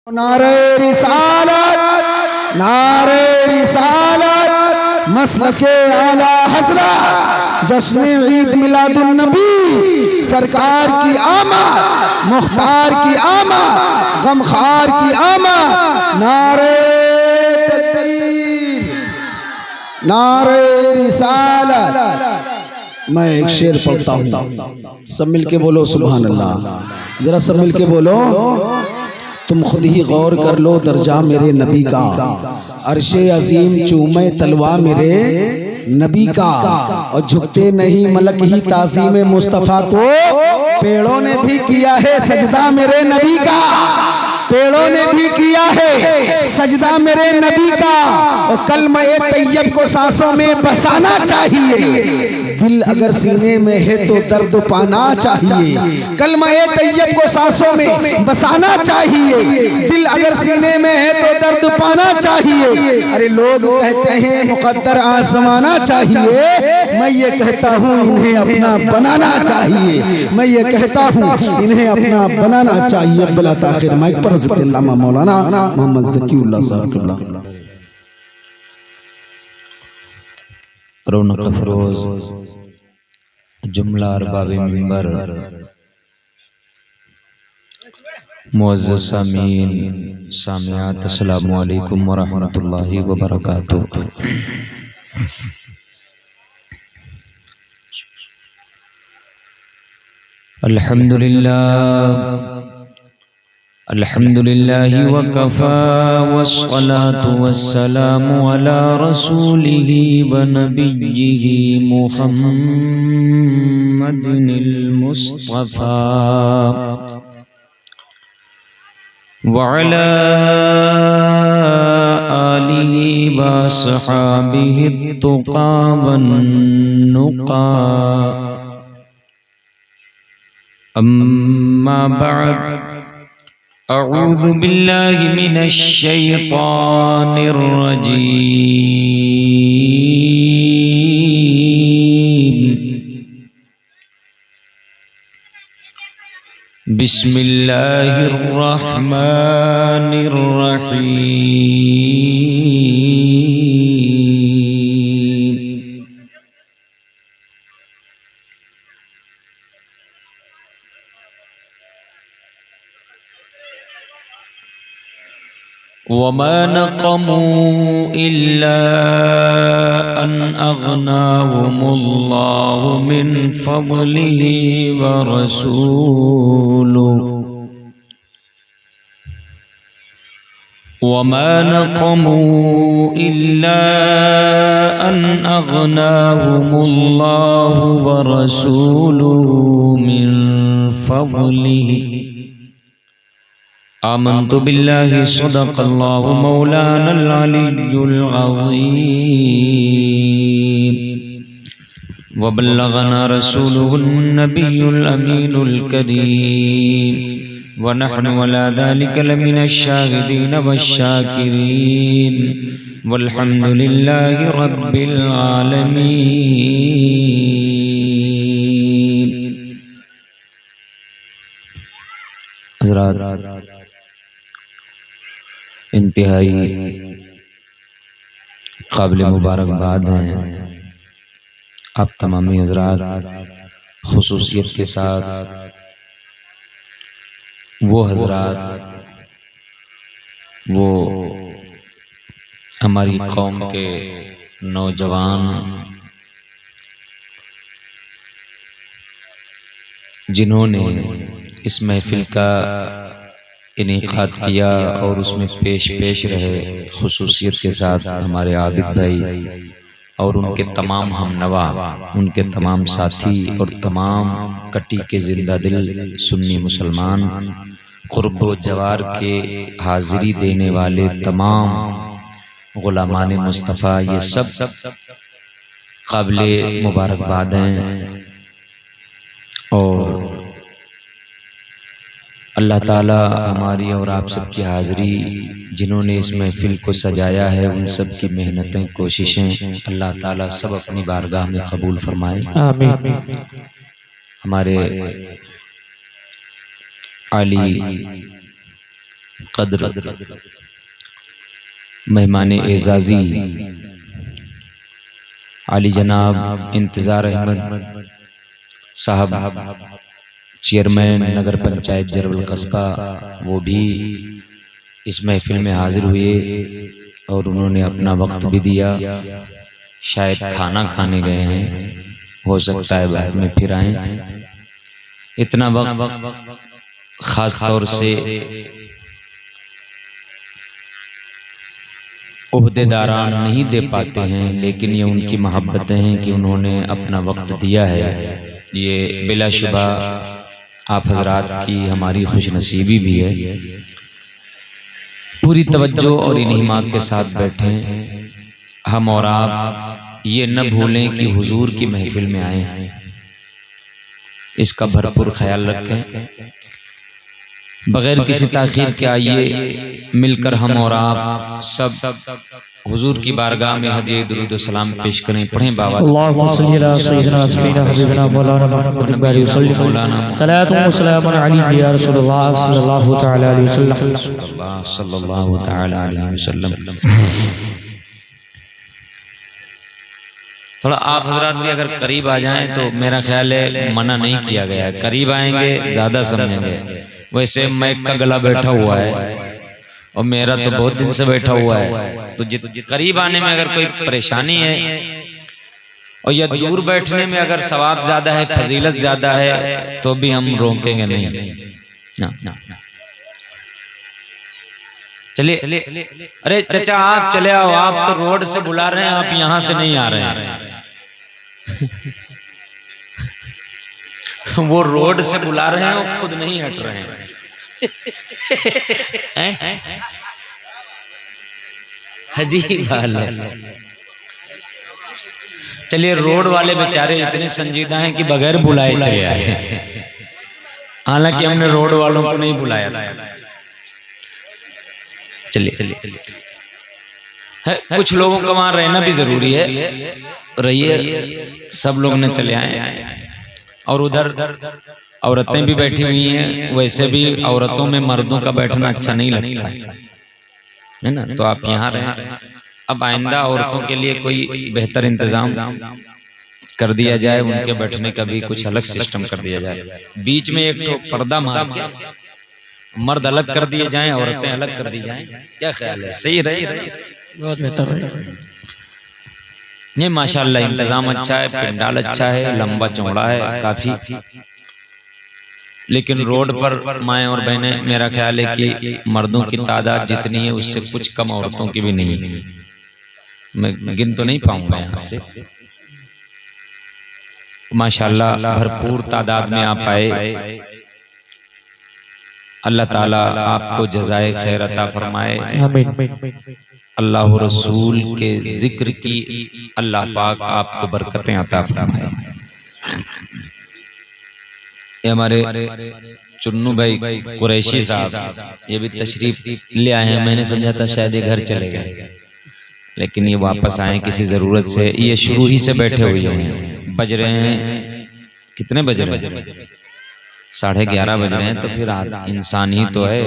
नारे रिसालत, नारे रिसालत, मसलके आला हज़रत, जश्न ईद मिलादुन नबी, सरकार की आमद, मुख्तार की आमद, गमखार की आमद, नारे तकबीर, नारे रिसालत। मैं एक शेर पढ़ता हूँ, सब मिलके बोलो सुभान अल्लाह। जरा सब मिलके बोलो। तुम खुद ही गौर कर लो दर्जा मेरे नबी का, अर्शे अजीम चूमे तलवा मेरे नबी का, और झुकते नहीं मलक ही ताज़ीम मुस्तफ़ा को, पेड़ों ने भी किया है सजदा मेरे नबी का, पेड़ों ने भी किया है सजदा मेरे नबी का। और कलमा-ए तैयब को सांसों में बसाना चाहिए, दिल अगर सीने में है तो दर्द पाना चाहिए। कलमा-ए तैयब को सांसों में बसाना चाहिए, दिल अगर सीने में है तो दर्द पाना चाहिए। अरे लोग कहते हैं मुकद्दर आसमाना चाहिए, मैं ये कहता हूँ इन्हें अपना बनाना चाहिए, मैं ये कहता हूँ इन्हें अपना बनाना चाहिए। बिला ताखिर माइक पर हज़रत अल्लामा मौलाना मोहम्मद ज़कीउल्लाह साहब। रौनक अफरोज जुमला अरबाबे मिंबर, मुअज़्ज़ज़ सामीन सामियात, अस्सलामु अलैकुम व रहमतुल्लाहि व बरकातुहू। अल्हम्दुलिल्लाह अल्हम्दुलिल्लाहि व कफ़ा वस्सलातु वस्सलामु अला रसूलिही व नबिय्यिही मुहम्मदिनिल मुस्तफ़ा व अला आलिही व अस्हाबिही तुक़ा वन नुक़ा। अम्मा बअद, अऊज़ु बिल्लाहि मिनश शैतानिर रजीम। बिस्मिल्लाहिर रहमानिर रहीम। वमा नक़मू इल्ला अन अग़नाहुमुल्लाहु मिन फ़ज़लिही व रसूलुहु। वमा नक़मू इल्ला अन अग़नाहुमुल्लाहु व रसूलुहु मिन फ़ज़लिही। आमन्तु बिल्लाहि सदक़ल्लाहु मौलानल अलिय्युल अज़ीम व बल्लगना रसूलुहुन नबियुल अमीनुल करीम व नहनु अला ज़ालिका लमिनश शाहिदीन वश्शाकिरीन वल्हम्दुलिल्लाहि रब्बिल आलमीन। हज़रात, इंतहाई काबिल मुबारकबाद हैं आप तमामी हज़रात, खुसूसियत के साथ वो हज़रात, वो हमारी कौम के नौजवान जिन्होंने इस महफिल का इनेकाद किया और उसमें पेश रहे, खुसूसियत के साथ हमारे आबिद भाई और उनके तमाम हमनवा, उनके तमाम साथी और तमाम कटी के जिंदा दिल सुन्नी मुसलमान, क़ुर्ब व जवार के हाज़िरी देने वाले तमाम ग़ुलामान मुस्तफ़ा, ये सब काबिल मुबारकबाद हैं। और अल्लाह ताला हमारी और आप सब की हाज़िरी, जिन्होंने इस महफिल को सजाया है, उन सब की मेहनतें, कोशिशें अल्लाह ताला सब अपनी बारगाह में कबूल फरमाए, आमीन। हमारे आली कद्र मेहमान एजाजी आली जनाब इंतज़ार अहमद साहब चेयरमैन नगर पंचायत जरवल कस्बा, वो भी इस महफिल में हाजिर हुए और उन्होंने अपना वक्त भी दिया। शायद खाना खाने गए हैं, हो सकता है बाद में फिर आए। इतना वक्त खास तौर से ओहदेदारान नहीं दे पाते हैं, लेकिन ये उनकी मोहब्बतें हैं कि उन्होंने अपना वक्त दिया है। ये बिलाशुबा आप हजरात की हमारी खुशनसीबी भी है। पूरी तवज्जो और इन्हिमाक के साथ बैठें। हम और आप ये न भूलें कि हुजूर की महफिल में आए हैं, इसका भरपूर ख्याल रखें। बगैर किसी ताखीर के आइए मिलकर हम और आप सब हुजूर की बारगाह में हदिया दुरूद व सलाम पेश करें। पढ़ें बाबा अल्लाहुम्मा सल्ली अला सय्यिदना सफीना हबीबना मौलाना मुहम्मद इब्राहिम सल्लल्लाहु सलातु व सलाम अलैहि या रसूलुल्लाह सल्लल्लाहु तआला अलैहि वसल्लम सल्लल्लाहु तआला अलैहि वसल्लम। थोड़ा आप हजरात भी अगर करीब आ जाएं तो मेरा ख्याल है मना नहीं किया गया है, करीब आएंगे ज्यादा समझेंगे। वैसे मैक का गला बैठा हुआ है और मेरा तो बहुत दिन से बैठा हुआ है, तो करीब आने में अगर कोई परेशानी है और या दूर बैठने में अगर सवाब ज्यादा है, फजीलत ज्यादा है, तो भी हम रोकेंगे नहीं ना। चलिए, अरे चचा आप चले आओ, आप तो रोड से बुला रहे हैं, आप यहाँ से नहीं आ रहे हैं। वो रोड से बुला रहे हैं, वो खुद नहीं हट रहे हैं। अजीब हाल है। चलिए, रोड वाले बेचारे इतने संजीदा हैं कि बगैर बुलाए चले आए। हालांकि हमने रोड वालों को नहीं बुलाया था। चलिए, कुछ लोगों का वहां रहना भी जरूरी है, रहिए। सब लोग ने चले आए और उधर औरतें भी बैठी हुई हैं। वैसे भी औरतों में मर्दों का बैठना अच्छा नहीं लगता है ना, तो आप यहाँ रहें। अब आइंदा औरतों के लिए कोई बेहतर इंतजाम कर दिया जाए, उनके बैठने का भी कुछ अलग सिस्टम कर दिया जाए। बीच में एक तो पर्दा मार के मर्द अलग कर दिए जाएं, औरतें अलग कर दी जाएं। क्या ख्याल है? सही रही? बहुत बेहतर है। ये माशाल्लाह इंतजाम अच्छा है, पंडाल अच्छा है, लंबा चौड़ा है काफी। लेकिन रोड पर माएँ और बहनें, मेरा ख्याल है कि मर्दों की तादाद जितनी है उससे कुछ कम औरतों की भी नहीं है। मैं गिन तो नहीं पाऊंगा यहाँ से। माशाल्लाह भरपूर तादाद में आप आए। अल्लाह ताला आपको जज़ाए खैर अता फरमाए। अल्लाह रसूल के जिक्र की अल्लाह पाक आपको बरकतें अता फरमाए। ये हमारे चुन्नू भाई कुरैशी साहब, ये भी तशरीफ ले आए हैं। मैंने समझा था शायद ये घर चले गए, लेकिन ये वापस आए किसी जरूरत से। ये शुरू ही से बैठे हुए हैं। बज रहे हैं कितने बज रहे हैं? 11:30 बज रहे हैं। तो फिर इंसान ही तो है।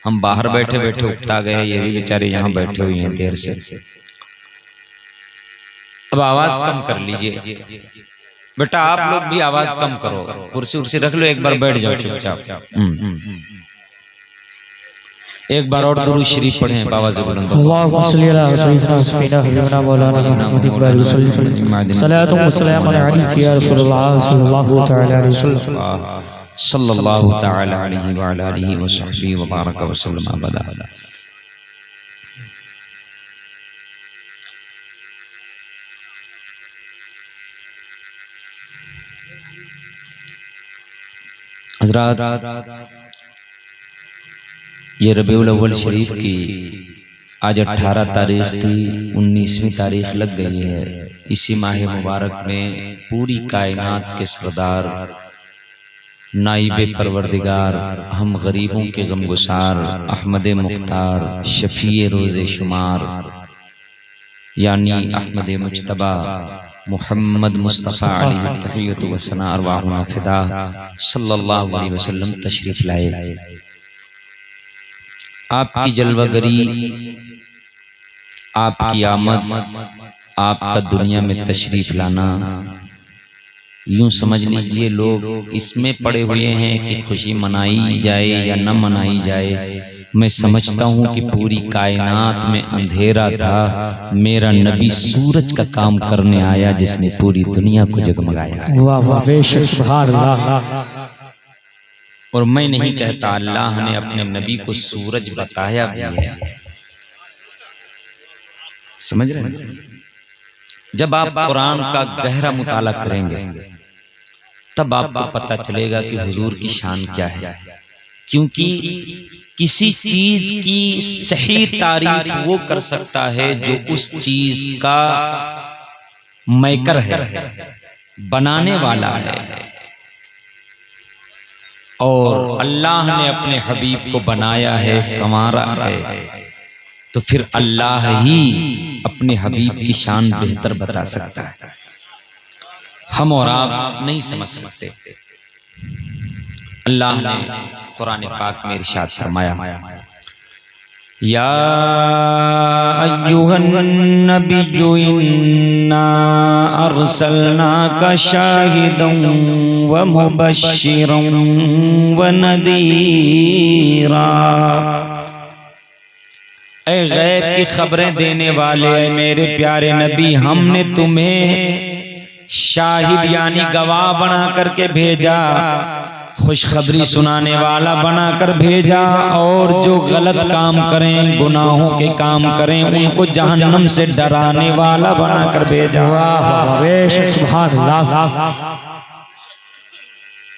हम बाहर बैठे बैठे उकता गए, ये भी बेचारे यहाँ बैठे हुए हैं देर से। अब आवाज कम कर लीजिए बेटा, आप लोग भी आवाज कम करो। कुर्सी उर्सी रख लो, एक बार बैठ जाओ चुपचाप। एक बार और दुरूद शरीफ पढ़ें बाबा ज़ुबुलंद। अल्लाहुम्मा सल्ली अला सय्यिदना सफीना हबीबना मौलाना मुहम्मद इब्राहिम सल्लल्लाहु अलैहि या रसूलुल्लाह सल्लल्लाहु तआला अलैहि वसल्लम सल्लल्लाहु तआला अलैहि व आलिहि व सहबिहि व बारक व सल्लम अबदा। हज़रात, ये रबीउल अव्वल शरीफ की आज 18 तारीख थी, 19वीं तारीख लग गई है। इसी माह मुबारक में पूरी कायनात के सरदार, नाइबे परवरदिगार, हम गरीबों के गमगुसार, अहमद मुख्तार, शफीए रोज़े शुमार, यानी अहमद मुज्तबा मुहम्मद मुस्तफ़ा अलैहि तहिय्यतु व सना अरवाहुना फिदा सल्लल्लाहु अलैहि वसल्लम तशरीफ लाए। आपकी जलवागरी, आपकी आमद, आपका दुनिया में तशरीफ लाना, यूं समझ लीजिए लोग इसमें पड़े हुए हैं कि खुशी मनाई जाए या न मनाई जाए। मैं समझता हूं कि पूरी कायनात में अंधेरा था, मेरा नबी सूरज का काम करने आया जिसने पूरी दुनिया को जगमगाया। वाह वाह, बेशक, सुभान अल्लाह। और मैं नहीं कहता, अल्लाह ने अपने नबी को सूरज बताया भी है। समझ रहे हैं? जब आप कुरान का गहरा मुताला करेंगे तब आपको पता चलेगा कि हुजूर की शान क्या है। क्योंकि किसी चीज की सही तारीफ वो कर सकता है जो उस चीज का मैकर है, बनाने वाला है। और अल्लाह ने अपने हबीब को बनाया है, संवारा है, तो फिर अल्लाह ही अपने हबीब की शान बेहतर बता सकता है। हम और आप नहीं समझ सकते। अल्लाह ने कुरान पाक में इरशाद फरमाया, या अय्युहन नबिय्यु इन्ना अरसलनाका शाहिदन व मुबश्शिरन व नदीरा। ऐ गैब की खबरें देने वाले मेरे प्यारे नबी, हमने तुम्हें शाहिद यानी गवाह बना करके भेजा, खुशखबरी सुनाने वाला बनाकर भेजा, और जो गलत काम करें, गुनाहों के काम करें, उनको जहन्नम से डराने वाला बनाकर भेजा। बेशक, सुभान अल्लाह।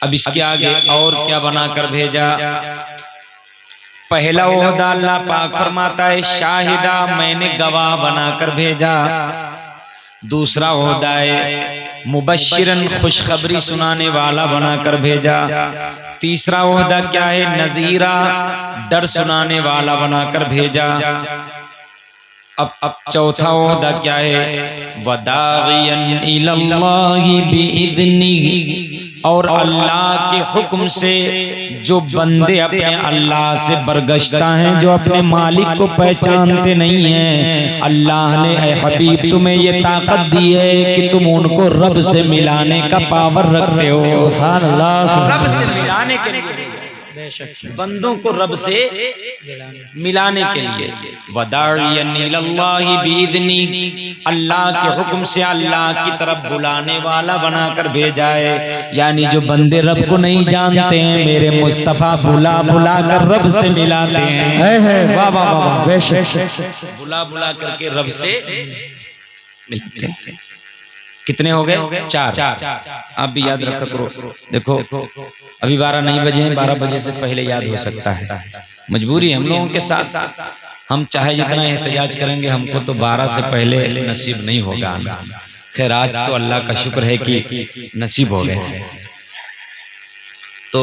अब इसके आगे और क्या बनाकर भेजा? पहला ओहदा अल्लाह पाक फरमाता है शाहिदा, मैंने गवाह बनाकर भेजा। दूसरा ओहदा है मुबश्शिरन, खुशखबरी सुनाने वाला बनाकर भेजा। तीसरा ओहदा क्या है? नजीरा, डर सुनाने वाला बनाकर भेजा। अब चौथा ओहदा क्या है? वदागियन इलल्लाहि बिइज़्निही, और अल्लाह के हुक्म से जो बंदे अपने अल्लाह से बरगश्ता हैं, जो अपने मालिक को पहचानते नहीं हैं, अल्लाह ने ऐ हबीब तुम्हें ये ताकत दी है कि तुम उनको रब से मिलाने का पावर रखते हो। सुभान अल्लाह। रब से मिलाने के लिए, बंदों को रब से मिलाने के लिए। वदाइयन इलल्लाहि बिइज़्नी, अल्लाह के हुक्म से अल्लाह की तरफ बुलाने वाला बनाकर भेजा है। यानी जो बंदे रब को नहीं जानते हैं, मेरे मुस्तफा बुला बुला कर रब से मिलाते हैं। वाह वाह वाह, बेशक, बुला बुला करके रब से मिलाते हैं। कितने हो गए? चार। आप भी याद रखा करो। देखो अभी 12 नहीं बजे हैं, 12 बजे से पहले याद हो सकता है। मजबूरी हम लोगों के साथ, हम चाहे जितना एहतजाज करेंगे, हमको तो 12 से पहले नसीब नहीं होगा। खैर आज तो अल्लाह का शुक्र है कि नसीब हो गए। तो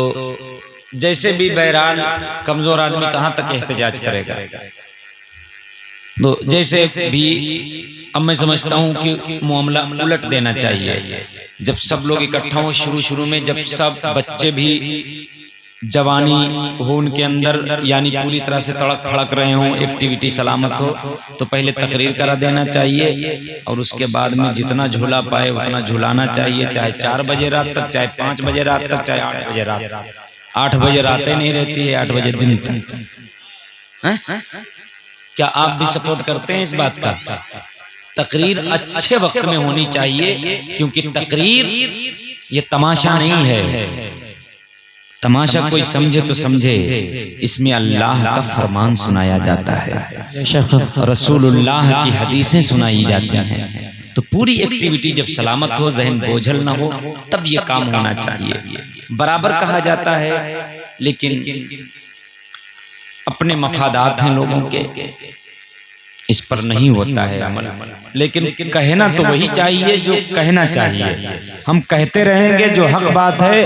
जैसे भी बहरहाल कमजोर आदमी कहाँ तक एहतजाज करेगा। तो जैसे भी अब मैं समझता हूँ कि मामला उलट देना चाहिए। जब सब लोग इकट्ठा हो, शुरू में जब सब बच्चे भी जवानी हो उनके अंदर, यानी पूरी तरह से तड़क फड़क रहे हों, एक्टिविटी सलामत हो, तो पहले तकरीर करा देना चाहिए। और उसके बाद में जितना झूला पाए उतना झूलाना चाहिए, चाहे 4 बजे रात तक, चाहे 5 बजे रात तक, चाहे 8 बजे रात। 8 बजे रातें नहीं रहती है, 8 बजे दिन तक। क्या आप भी सपोर्ट करते हैं इस बात का? तकरीर अच्छे वक्त में होनी चाहिए, क्योंकि तकरीर ये तमाशा नहीं है। तमाशा कोई समझे तो समझे, इसमें अल्लाह का फरमान सुनाया जाता है, रसूलुल्लाह की हदीसें सुनाई जाती हैं। तो पूरी एक्टिविटी जब सलामत हो, जहन बोझल ना हो, तब ये काम होना चाहिए। बराबर कहा जाता है, लेकिन अपने मफादात हैं लोगों के, इस पर नहीं होता है अमल। लेकिन कहना तो वही चाहिए जो कहना चाहिए। हम कहते रहेंगे, जो हक बात है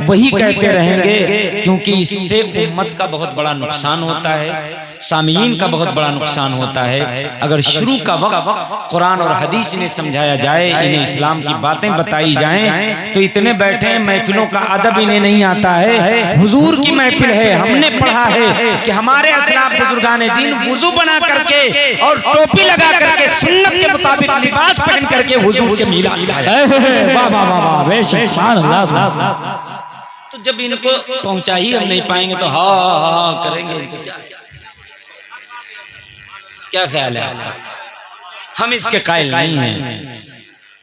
वही कहते रहेंगे, क्योंकि इससे उम्मत का बहुत बड़ा नुकसान होता है, सामीन का बहुत बड़ा नुकसान होता है। अगर शुरू का वक्त कुरान और हदीस इन्हें समझाया जाए, इन्हें इस्लाम की बातें बताई जाएं, तो इतने बैठे हैं, महफिलों का अदब इन्हें नहीं आता है। हुजूर की महफिल है, हमने पढ़ा है कि हमारे असलाफ बुजुर्गान दीन वुजू बना करके और टोपी लगा करके सुन्नत के मुताबिक लिबास पहन करके हुजूर के मिला। वाह वाह वाह वाह, बेशक सुभान अल्लाह। तो जब इनको पहुंचा ही हम नहीं पाएंगे तो हाँ करेंगे। क्या ख्याल है? हम इसके कायल नहीं हैं,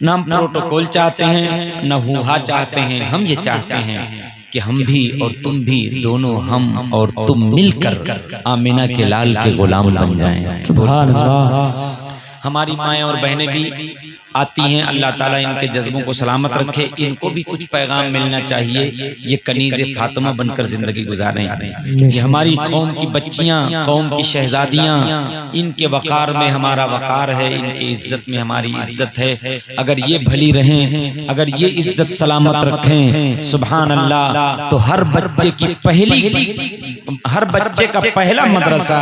न हम प्रोटोकॉल चाहते हैं, न हुआ चाहते हैं। हम ये चाहते हैं कि हम भी और तुम भी, दोनों हम और तुम मिलकर आमिना के लाल के गुलाम बन जाएं। सुभान अल्लाह। हमारी माएँ और बहनें भी आती हैं, अल्लाह ताला इनके जज्बों को सलामत रखे। इनको भी कुछ पैगाम मिलना चाहिए, ये कनीज़े फातिमा बनकर जिंदगी गुजारें। ये हमारी कौम की बच्चियां, कौम की शहजादियां, इनके वक़ार में हमारा वक़ार है, इनकी इज्जत में हमारी इज्जत है। अगर ये भली रहें, अगर ये इज्जत सलामत रखें, सुभान अल्लाह, तो हर बच्चे की हर बच्चे का पहला मदरसा,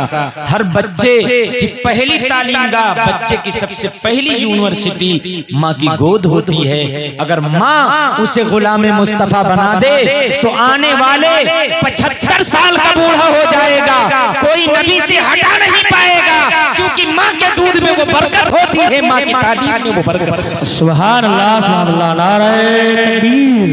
हर बच्चे की पहली तालीमगाह, बच्चे की सबसे पहली यूनिवर्सिटी माँ की गोद होती है। अगर माँ उसे गुलाम मुस्तफा बना दे तो आने वाले 75 साल का बूढ़ा हो जाएगा, कोई नबी से हटा नहीं पाएगा, क्योंकि माँ के दूध में वो बरकत होती है, माँ की तालीम में वो बरकत है। सुभान अल्लाह, सुभान अल्लाह। नारे तकबीर,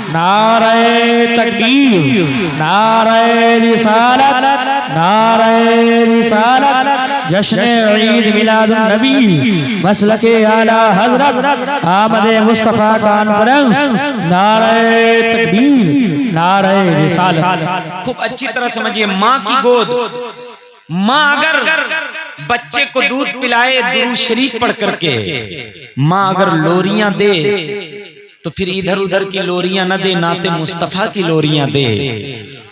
नारे तकबीर, नारे रिसालत, नारे रिसालत, जश्न ईद मिलादुन नबी, मसलके आला हजरत आमद मुस्तफा कॉन्फ्रेंस, नारे तकबीर, नारे रिसालत। खूब अच्छी तरह समझिए, माँ की गोद, माँ अगर बच्चे को दूध पिलाए दुरूद शरीफ पढ़ करके, माँ अगर लोरियां दे तो फिर इधर उधर की लोरियां न दे, नाते मुस्तफा की लोरियां दे।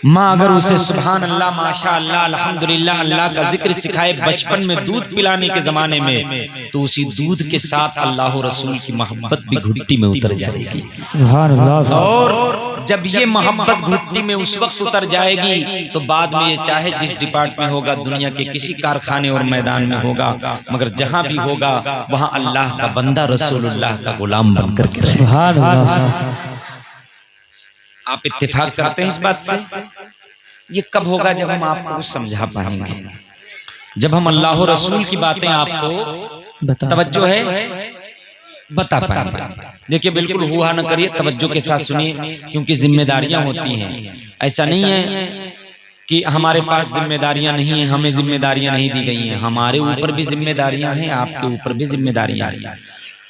माँ अगर उसे सुभान अल्लाह, माशा अल्लाह, अल्हम्दुलिल्लाह, अल्लाह का जिक्र सिखाए बचपन में दूध पिलाने के जमाने में, तो उसी दूध के साथ अल्लाह रसूल की मोहब्बत भी घुट्टी में उतर जाएगी। और जब ये मोहब्बत घुट्टी में उस वक्त उतर जाएगी, तो बाद में ये चाहे जिस डिपार्टमेंट में होगा, दुनिया के किसी कारखाने और मैदान में होगा, मगर जहां भी होगा वहां अल्लाह का बंदा, रसूलुल्लाह का गुलाम बनकर के रहेगा। आप इत्तेफाक करते हैं इस बात से? ये कब होगा? जब हम आपको कुछ समझा पाएंगे, जब हम अल्लाह और रसूल की बातें आपको तवज्जो है बता पाएंगे। देखिए, बिल्कुल हुआ न करिए, तवज्जो के साथ सुनिए, क्योंकि जिम्मेदारियां होती हैं। ऐसा नहीं है कि हमारे पास जिम्मेदारियां नहीं है, हमें जिम्मेदारियां नहीं दी गई हैं। हमारे ऊपर भी जिम्मेदारियां हैं, आपके ऊपर भी जिम्मेदारियां हैं।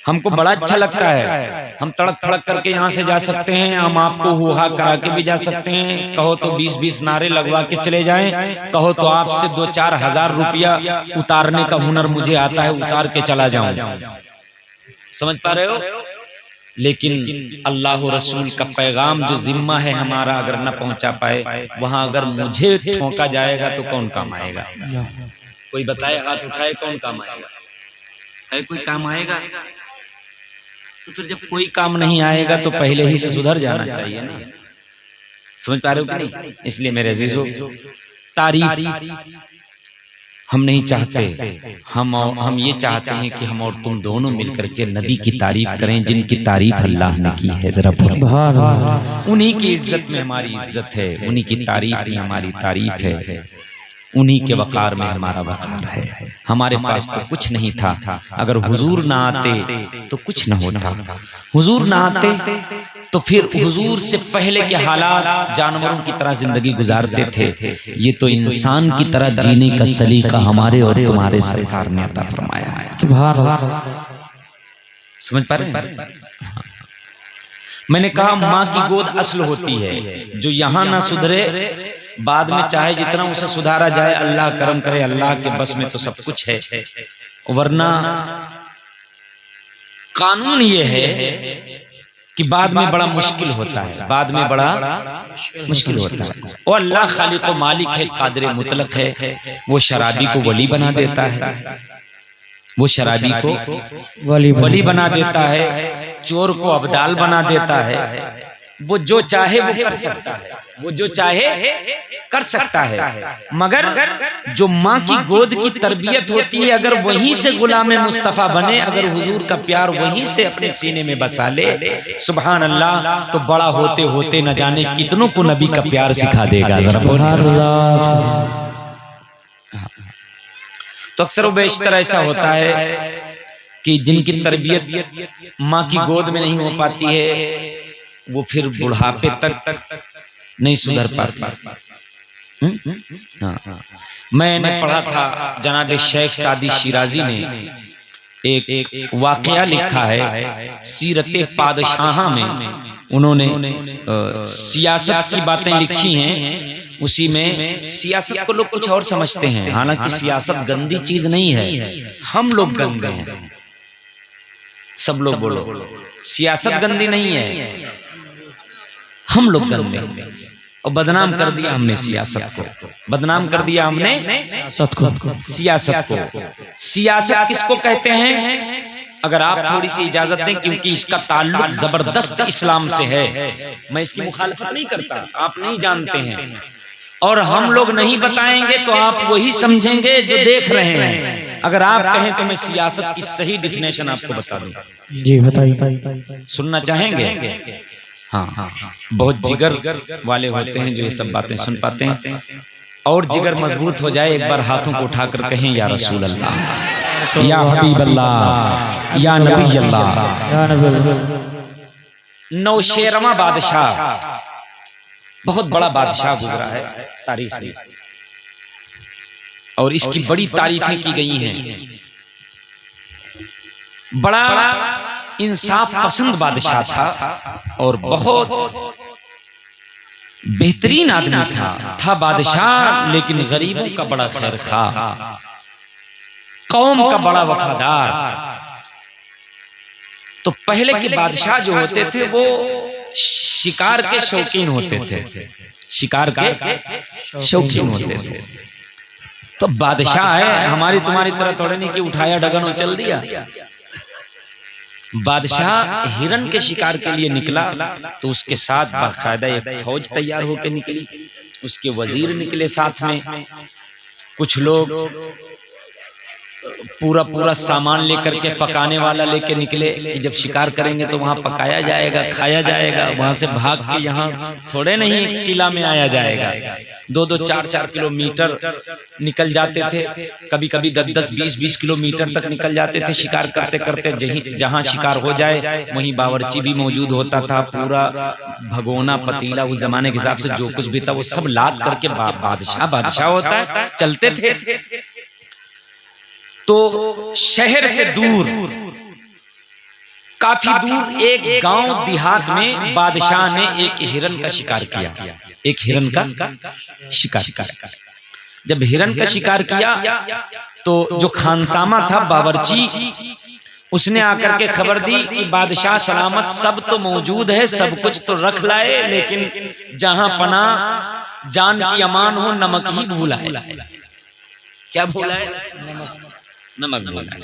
हमको बड़ा अच्छा लगता है, हम तड़क फड़क करके यहाँ से जा सकते हैं, हम आपको हुआ करा के भी जा सकते हैं। कहो तो 20-20 नारे लगवा के चले जाएं, कहो तो आपसे 2-4 हजार रुपया उतारने का हुनर मुझे आता है, उतार के चला जाऊं। समझ पा रहे हो? लेकिन अल्लाह रसूल का पैगाम जो जिम्मा है हमारा, अगर न पहुंचा पाए, वहां अगर मुझे ठोका जाएगा तो कौन काम आएगा? कोई बताए, हाथ उठाए, कौन काम आएगा? है कोई काम आएगा? तो फिर जब कोई काम नहीं आएगा तो पहले ही से सुधर जाना चाहिए ना। समझ पा रहे हो कि नहीं? इसलिए मेरे अजीजों, तारीफ हम नहीं चाहते, हम ये चाहते हैं कि हम और तुम दोनों मिलकर के नबी की तारीफ करें, जिनकी तारीफ अल्लाह ने की है। जरा उन्हीं की इज्जत में हमारी इज्जत है, उन्हीं की तारीफ में हमारी तारीफ है, उन्हीं के वक़ार में हमारा वक़ार है। हमारे पास तो कुछ नहीं था, अगर हुजूर ना आते तो कुछ न होता। हुजूर ना आते तो फिर हुजूर से पहले के हालात जानवरों की तरह जिंदगी गुजारते थे। ये तो इंसान की तरह जीने का सलीका हमारे और तुम्हारे सरकार ने अता फरमाया है। समझ पा रहे हैं? मैंने कहा, माँ की गोद असल होती है, जो यहाँ ना सुधरे, बाद में चाहे जितना उसे सुधारा जाए, अल्लाह करम करे, अल्लाह के बस में तो सब कुछ है। वरना कानून ये है कि बाद में बड़ा मुश्किल होता है, बाद में बड़ा मुश्किल होता है। और अल्लाह खालिक व मालिक है, कादिर मुतलक है, वो शराबी को वली बना देता है, वो शराबी को वली बना देता है, चोर को अब्दाल बना देता है। वो जो चाहे वो कर सकता है, वो जो चाहे कर सकता है, मगर जो माँ की गोद की तरबियत होती है, अगर वहीं से गुलाम मुस्तफ़ा बने, अगर हुजूर का प्यार वहीं से अपने सीने में बसा ले, सुभान अल्लाह, तो बड़ा होते होते न जाने कितनों को नबी का प्यार सिखा देगा। तो अक्सर बेशतर ऐसा होता है कि जिनकी तरबियत माँ की गोद में नहीं हो पाती है, वो फिर बुढ़ापे तक नहीं सुधर पाती। हाँ, मैंने पढ़ा था जनाब शेख सादी शिराजी ने एक वाकया लिखा है सीरते पादशाह में। उन्होंने सियासत की बातें लिखी हैं, उसी में सियासत को लोग कुछ और समझते हैं, हालांकि सियासत गंदी चीज नहीं है, हम लोग गंदे हैं। सब लोग बोलो, सियासत गंदी नहीं है, हम लोग गंदे हैं। और बदनाम कर दिया हमने सियासत को, बदनाम कर दिया हमने सियासत को। सियासत किसको कहते हैं? अगर आप थोड़ी सी इजाजत दें, क्योंकि इसका ताल्लुक जबरदस्त इस्लाम से है, मैं इसकी मुखालफत नहीं करता, आप नहीं जानते हैं, और हम लोग नहीं बताएंगे तो आप वही समझेंगे जो देख रहे हैं। अगर आप कहें तो मैं सियासत की सही डिफिनेशन आपको बता दूं। जी बताइए। सुनना चाहेंगे? हाँ, बहुत जिगर वाले होते हैं जो ये सब बातें सुन पाते हैं। और जिगर मजबूत हो जाए, एक बार हाथों को उठाकर कहें या रसूल अल्लाह, या हबीब अल्लाह, या नबी अल्लाह। नौशेरवां बादशाह, बहुत बड़ा बादशाह गुजरा है तारीख में, और इसकी बड़ी तारीफें की गई हैं। बड़ा इंसाफ पसंद बादशाह था और बहुत बेहतरीन आदमी था बादशाह, लेकिन गरीबों का बड़ा खैर खा, कौम का बड़ा वफादार। तो पहले के बादशाह जो होते थे वो शिकार के शौकीन होते थे, शिकार के शौकीन होते थे। तो बादशाह है, हमारी तुम्हारी तरह थोड़े नहीं कि उठाया डगन और चल दिया। बादशाह हिरन के शिकार के लिए निकला तो उसके साथ बाकायदा एक फौज तैयार होकर निकली, उसके वजीर निकले साथ में, कुछ लोग पूरा सामान लेकर के, पकाने वाला लेके निकले कि जब शिकार करेंगे तो वहां पकाया जाएगा, खाया जाएगा, वहां से भाग के यहाँ थोड़े नहीं किला में आया जाएगा। 2-2, 4-4 किलोमीटर निकल जाते थे, कभी कभी 10-10, 20-20 किलोमीटर तक निकल जाते थे शिकार करते करते। जहाँ शिकार हो जाए वहीं बावर्ची भी मौजूद होता था, पूरा भगोना पतीला उस जमाने के हिसाब से जो कुछ भी था वो सब लाद करके बादशाह होता है चलते थे। तो शहर से दूर, काफी दूर एक गांव देहात में बादशाह ने एक हिरन का शिकार किया, एक हिरन का शिकार किया। जब हिरन का शिकार किया तो जो खानसामा था बावर्ची, उसने आकर के खबर दी कि बादशाह सलामत, सब तो मौजूद है, सब कुछ तो रख लाए, लेकिन जहां पना जान की अमान हो, नमक ही भूला है। क्या भूला है? नमक भूला है।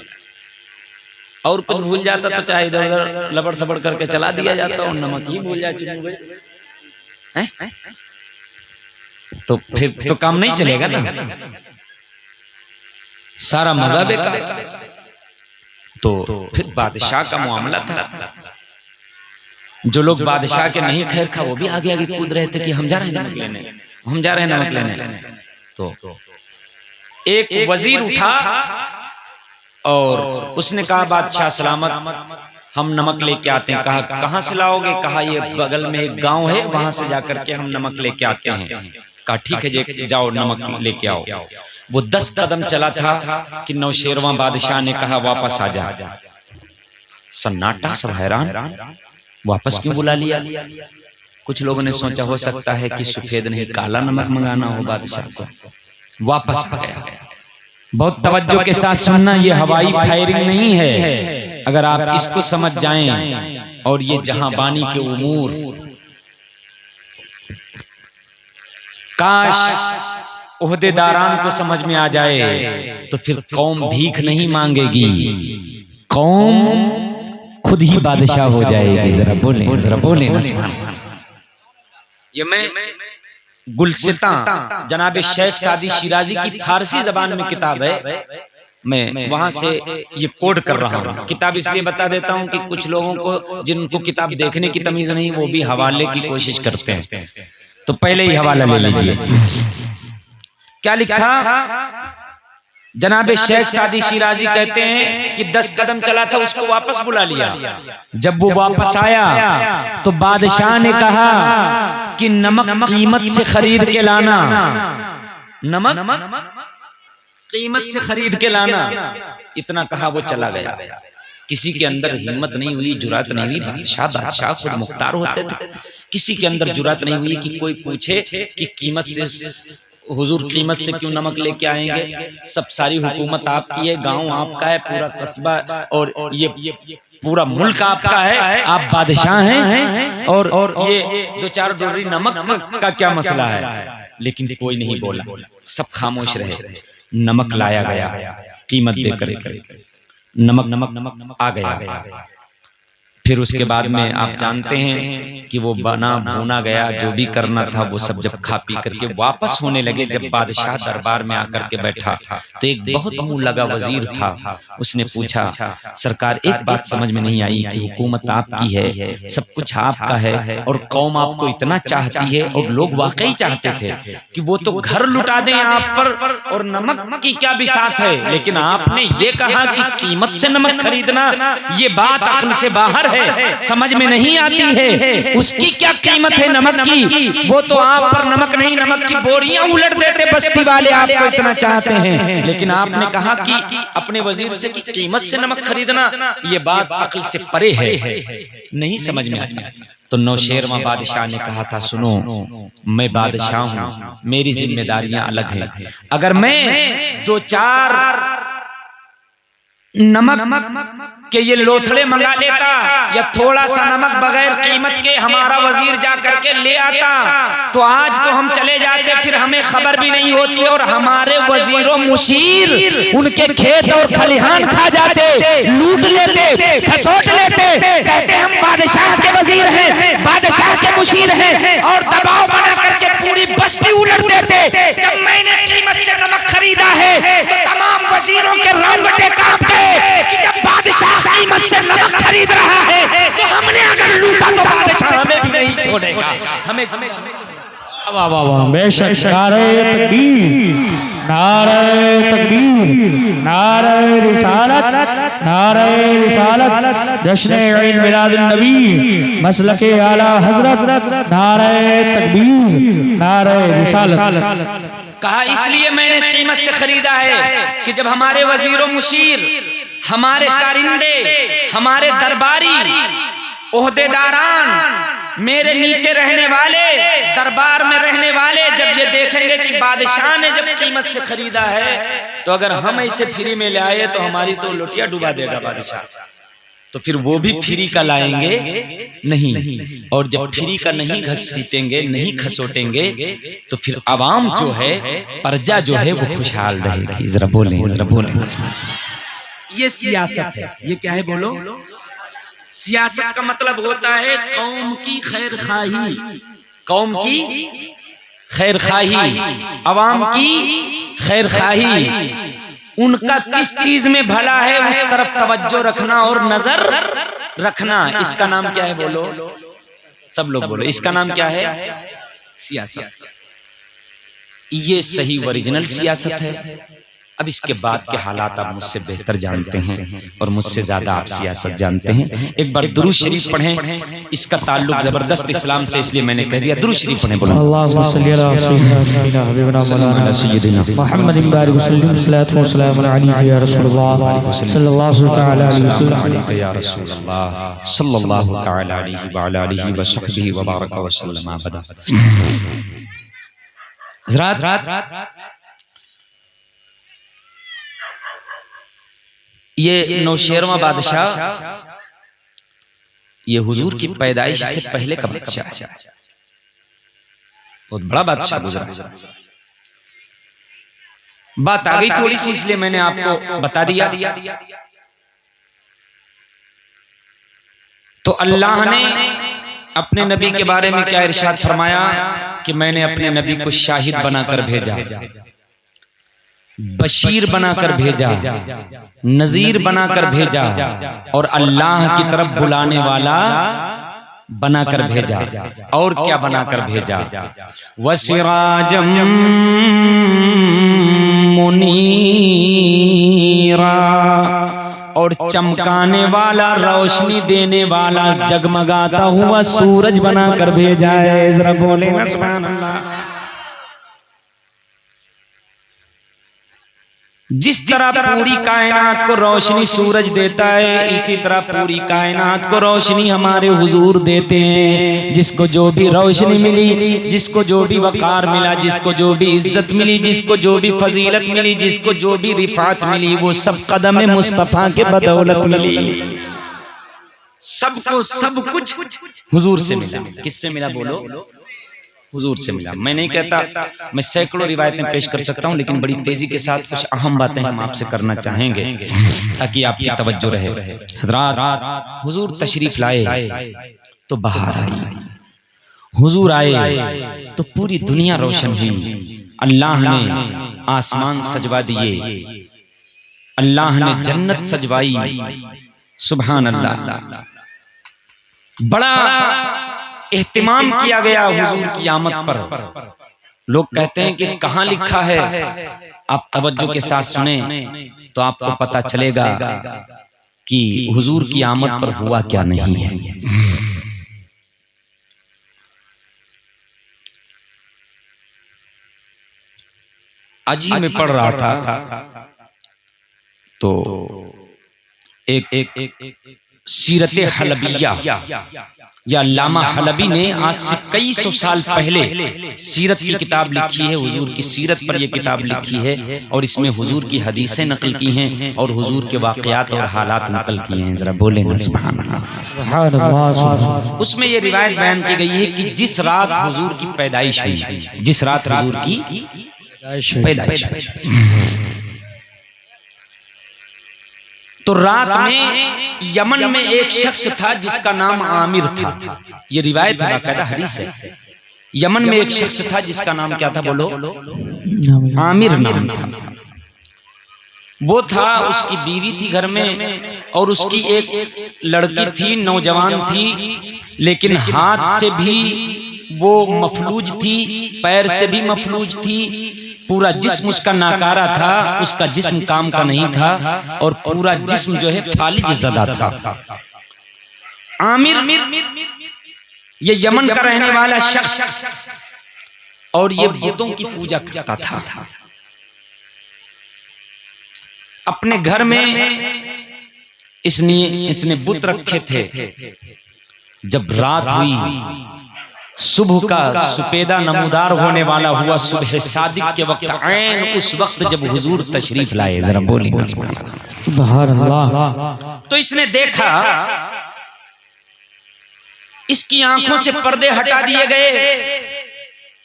और कुछ भूल जाता तो चाहे इधर उधर लबड़ सबड़ करके चला दिया जाता, और नमक ही भूल जाए तो फिर तो काम नहीं चलेगा ना, सारा मजा बेकार। तो फिर बादशाह का मामला था, जो लोग बादशाह के नहीं खैर खा वो भी आगे आगे कूद रहे थे कि हम जा रहे हैं नमक लेने, हम जा रहे हैं नमक लेने। तो एक वजीर उठा और उसने कहा बादशाह सलामत, हम नमक लेके आते हैं। कहा कहाँ से लाओगे? कहा ये बगल में एक गांव है, वहां से जाकर के हम नमक लेके आते हैं। कहा ठीक है, जाओ नमक लेके आओ। वो 10 कदम चला था कि नौशेरवां बादशाह ने कहा वापस आ जा। सन्नाटा, सब हैरान, वापस क्यों बुला लिया? कुछ लोगों ने सोचा हो सकता है कि सफेद नहीं काला नमक मंगाना हो बादशाह को। वापस आ गया। बहुत तवज्जो के साथ सुनना, ये हवाई फायरिंग नहीं है। अगर आप इसको समझ जाएं, और ये जहां बानी के उमूर, काश ओहदेदारान को समझ में आ जाए तो फिर कौम भीख नहीं मांगेगी, कौम खुद ही बादशाह हो जाएगी। जरा बोलें ना सुभान अल्लाह। ये मैं गुलसिता जनाब शेख सादी शिराजी की फारसी जबान में किताब है, मैं वहां से ये कोड कर रहा हूँ। किताब इसलिए बता देता हूँ कि कुछ लोगों को जिनको किताब देखने की तमीज नहीं वो भी हवाले की कोशिश करते हैं, तो पहले ही हवाला ले लीजिए। क्या लिखा? जनाब शेख सादी शिराजी कहते हैं कि 10 कदम चला था, उसको वापस बुला लिया। जब वो वापस आया तो बादशाह ने कहा कि नमक कीमत से खरीद के लाना, नमक कीमत से खरीद के लाना। इतना कहा वो चला गया। किसी के अंदर हिम्मत नहीं हुई, जुरात नहीं हुई। बादशाह खुद मुख्तार होते थे। किसी के अंदर जुरात नहीं हुई कि कोई पूछे कि कीमत से, हुजूर कीमत से क्यों नमक लेके आएंगे? सब सारी हुकूमत आपकी है, गांव आपका है, पूरा कस्बा और ये पूरा मुल्क आपका है, आप बादशाह हैं और ये 2-4 डोरी नमक का क्या मसला है? लेकिन कोई नहीं बोला, सब खामोश रहे। नमक लाया गया, कीमत देकर नमक आ गया। फिर उसके बाद में आप जानते हैं कि वो बना भूना गया, जो भी करना था वो सब जब खा पी करके वापस होने लगे। जब बादशाह दरबार में आकर के बैठा तो एक बहुत मुंह लगा वजीर था, उसने पूछा, सरकार एक बात समझ में नहीं आई कि हुकूमत आपकी है, सब कुछ आपका है और कौम आपको इतना चाहती है और लोग वाकई चाहते थे कि वो तो घर लुटा दें आप पर और नमक की क्या बिसात है, लेकिन आपने ये कहा कि कीमत से नमक खरीदना, ये बात अक्ल से बाहर है, समझ में नहीं आती है। उसकी क्या कीमत है नमक की? वो तो आप पर नमक नहीं, नमक की बोरियां उलट देते बस्ती वाले, आपको इतना चाहते हैं। लेकिन आपने कहा कि अपने वजीर से कि कीमत से नमक खरीदना, ये बात अक्ल से परे है, नहीं समझ में आती। तो नौशेरवा बादशाह ने कहा था, सुनो, मैं बादशाह हूं, मेरी जिम्मेदारियां अलग हैं। अगर मैं 2-4 नमक के ये लोथड़े मंगा लेता या थोड़ा सा नमक बगैर कीमत के हमारा वजीर जा करके ले आता तो आज तो हम चले जाते, फिर हमें खबर भी नहीं होती और हमारे वजीरों मुशीर उनके खेत और खलिहान खा जाते, लूट लेते, खसोट लेते। कहते हम बादशाह के वजीर हैं, बादशाह के मुशीर हैं और दबाव बना करके पूरी बस्ती उलट देते। जब मैंने कीमत से नमक खरीदा है तो तमाम वजीरों के रोंगटे कांप गए कि जब बादशाह कीमत से नमक खरीद रहा है तो हमने अगर लूटा तो बादशाह हमें भी नहीं छोड़ेगा, हमें वाह वाह वाह, बेशक। नारे तकबीर, नारे तकबीर, नारे रिसालत, नारे रिसालत, जश्न ईद मिलाद नबी, मसलके आला हजरत, नारे तकबीर, नारे रिसालत। कहा इसलिए मैंने कीमत से खरीदा है कि जब हमारे वजीरों मुशीर, हमारे कारिंदे, हमारे दरबारी, ओहदेदारान, मेरे नीचे रहने वाले, दरबार में रहने वाले जब ये देखेंगे कि बादशाह ने जब कीमत से खरीदा है तो अगर हम ऐसे फ्री में ले आए तो हमारी तो लोटिया डुबा देगा बादशाह, तो फिर वो भी फ्री का लाएंगे नहीं। और जब फ्री का नहीं घसीटेंगे, नहीं खसोटेंगे तो फिर आवाम जो है, प्रजा जो है वो खुशहाल रहेगी। जरा बोलें, जरा बोलें। ये सियासत है। ये क्या है बोलो? सियासत का मतलब होता है कौम की खैर खाही, कौम की खैर खाही, अवाम की खैर खाही, उनका किस चीज में भला है उस तरफ तवज्जो रखना और नजर रखना। इसका नाम क्या है बोलो? सब लोग बोलो, इसका नाम क्या है? सियासत। ये सही ओरिजिनल सियासत है। अब इसके बाद के हालात आप मुझसे बेहतर जानते हैं और मुझसे ज्यादा आप सियासत जानते हैं। एक बार दुरूद शरीफ पढ़ें, इसका ताल्लुक जबरदस्त इस्लाम से, इसलिए मैंने कह दिया दुरूद शरीफ पढ़ें। बोलो अल्लाहुम्मा सल्ली अला सय्यिदिना हबीबना मौलाना सय्यिदिना मुहम्मद बारिक वसल्लम, सल्लल्लाहु अलैहि या रसूलुल्लाह सल्लल्लाहु तआला अलैहि वसल्लम, या रसूलल्लाह सल्लल्लाहु तआला अलैहि व अला आलिहि व सहबिहि व बारक व सल्लम। अबदा हज़रात, ये नौशेरवा बादशाह, ये हुजूर की पैदाइश से पहले का बादशाह है, बहुत बड़ा बादशाह गुजरा। बात आ गई थोड़ी सी, इसलिए मैंने आपको बता दिया। तो अल्लाह ने अपने नबी के बारे में क्या इरशाद फरमाया कि मैंने अपने नबी को शाहिद बनाकर भेजा, बशीर बनाकर भेजा, नजीर बनाकर भेजा और अल्लाह की तरफ बुलाने वाला बनाकर भेजा। और क्या बनाकर भेजा? वसिराजम मुनीरा, और चमकाने वाला, रोशनी देने वाला, जगमगाता हुआ सूरज बनाकर भेजा है। जरा बोले ना सुभान अल्लाह। जिस तरह पूरी कायनात को रोशनी सूरज देता है, इसी तरह पूरी कायनात को रोशनी हमारे हुजूर देते हैं। जिसको जो भी रोशनी मिली, जिसको जो भी वकार मिला, जिसको जो भी इज्जत मिली, जिसको जो भी फजीलत मिली, जिसको जो भी रिफात मिली, वो सब कदम मुस्तफा के बदौलत मिली। सबको सब कुछ हुजूर से मिला। किससे मिला बोलो? हुजूर से मिला। मैं नहीं कहता, मैं सैकड़ों रिवायतें पेश कर सकता हूं, लेकिन बड़ी तेजी के साथ कुछ अहम बातें हम आपसे करना चाहेंगे ताकि आपकी तवज्जो रहे। हजरात, हुजूर तशरीफ लाए तो बाहर आई, हुजूर आए तो पूरी दुनिया रोशन हुई। अल्लाह ने आसमान सजवा दिए, अल्लाह ने जन्नत सजवाई। सुभान अल्लाह। बड़ा एहतिमाम किया गया हुजूर की आमद पर। लोग कहते हैं कि कहां लिखा है, आप तवज्जो के साथ सुने तो आपको पता चलेगा कि हुजूर की आमद पर हुआ क्या नहीं है। आज ही मैं पढ़ रहा था तो एक सीरत हलबिया या अल्लामा हलबी ने आज से कई सौ साल पहले सीरत की किताब लिखी है। हुजूर की सीरत पर यह किताब लिखी है और इसमें हुजूर की हदीसें नकल की हैं और हुजूर के वाक़यात और हालात नकल किए हैं। जरा बोले ना सुभान अल्लाह। उसमें यह रिवायत बयान की गई है कि जिस रात हुजूर की पैदाइश हुई, जिस रात हुजूर की पैदाइश हुई, तो रात में यमन में एक शख्स था जिसका नाम आमिर था। ये रिवायत है, बाकायदा हदीस है। यमन में एक शख्स था जिसका नाम क्या था बोलो? आमिर नाम था। वो था, उसकी बीवी थी घर में और उसकी एक लड़की थी, नौजवान थी, लेकिन हाथ से भी वो मफलूज थी, पैर से भी मफलूज थी, पूरा जिस्म उसका नाकारा था, उसका जिस्म काम का नहीं था और पूरा जिस्म जो है फालिज ज़दा था। आमिर ये यमन का रहने वाला शख्स और ये बुतों की पूजा करता था। अपने घर में इसने बुत रखे थे। जब रात हुई, सुबह का सुपेदा नमूदार होने वाला हुआ, सुबह सादिक के वक्त, ऐन उस वक्त जब हुजूर तशरीफ लाए। जरा बोलिए सुभान अल्लाह। तो इसने देखा, इसकी आंखों से पर्दे हटा दिए गए।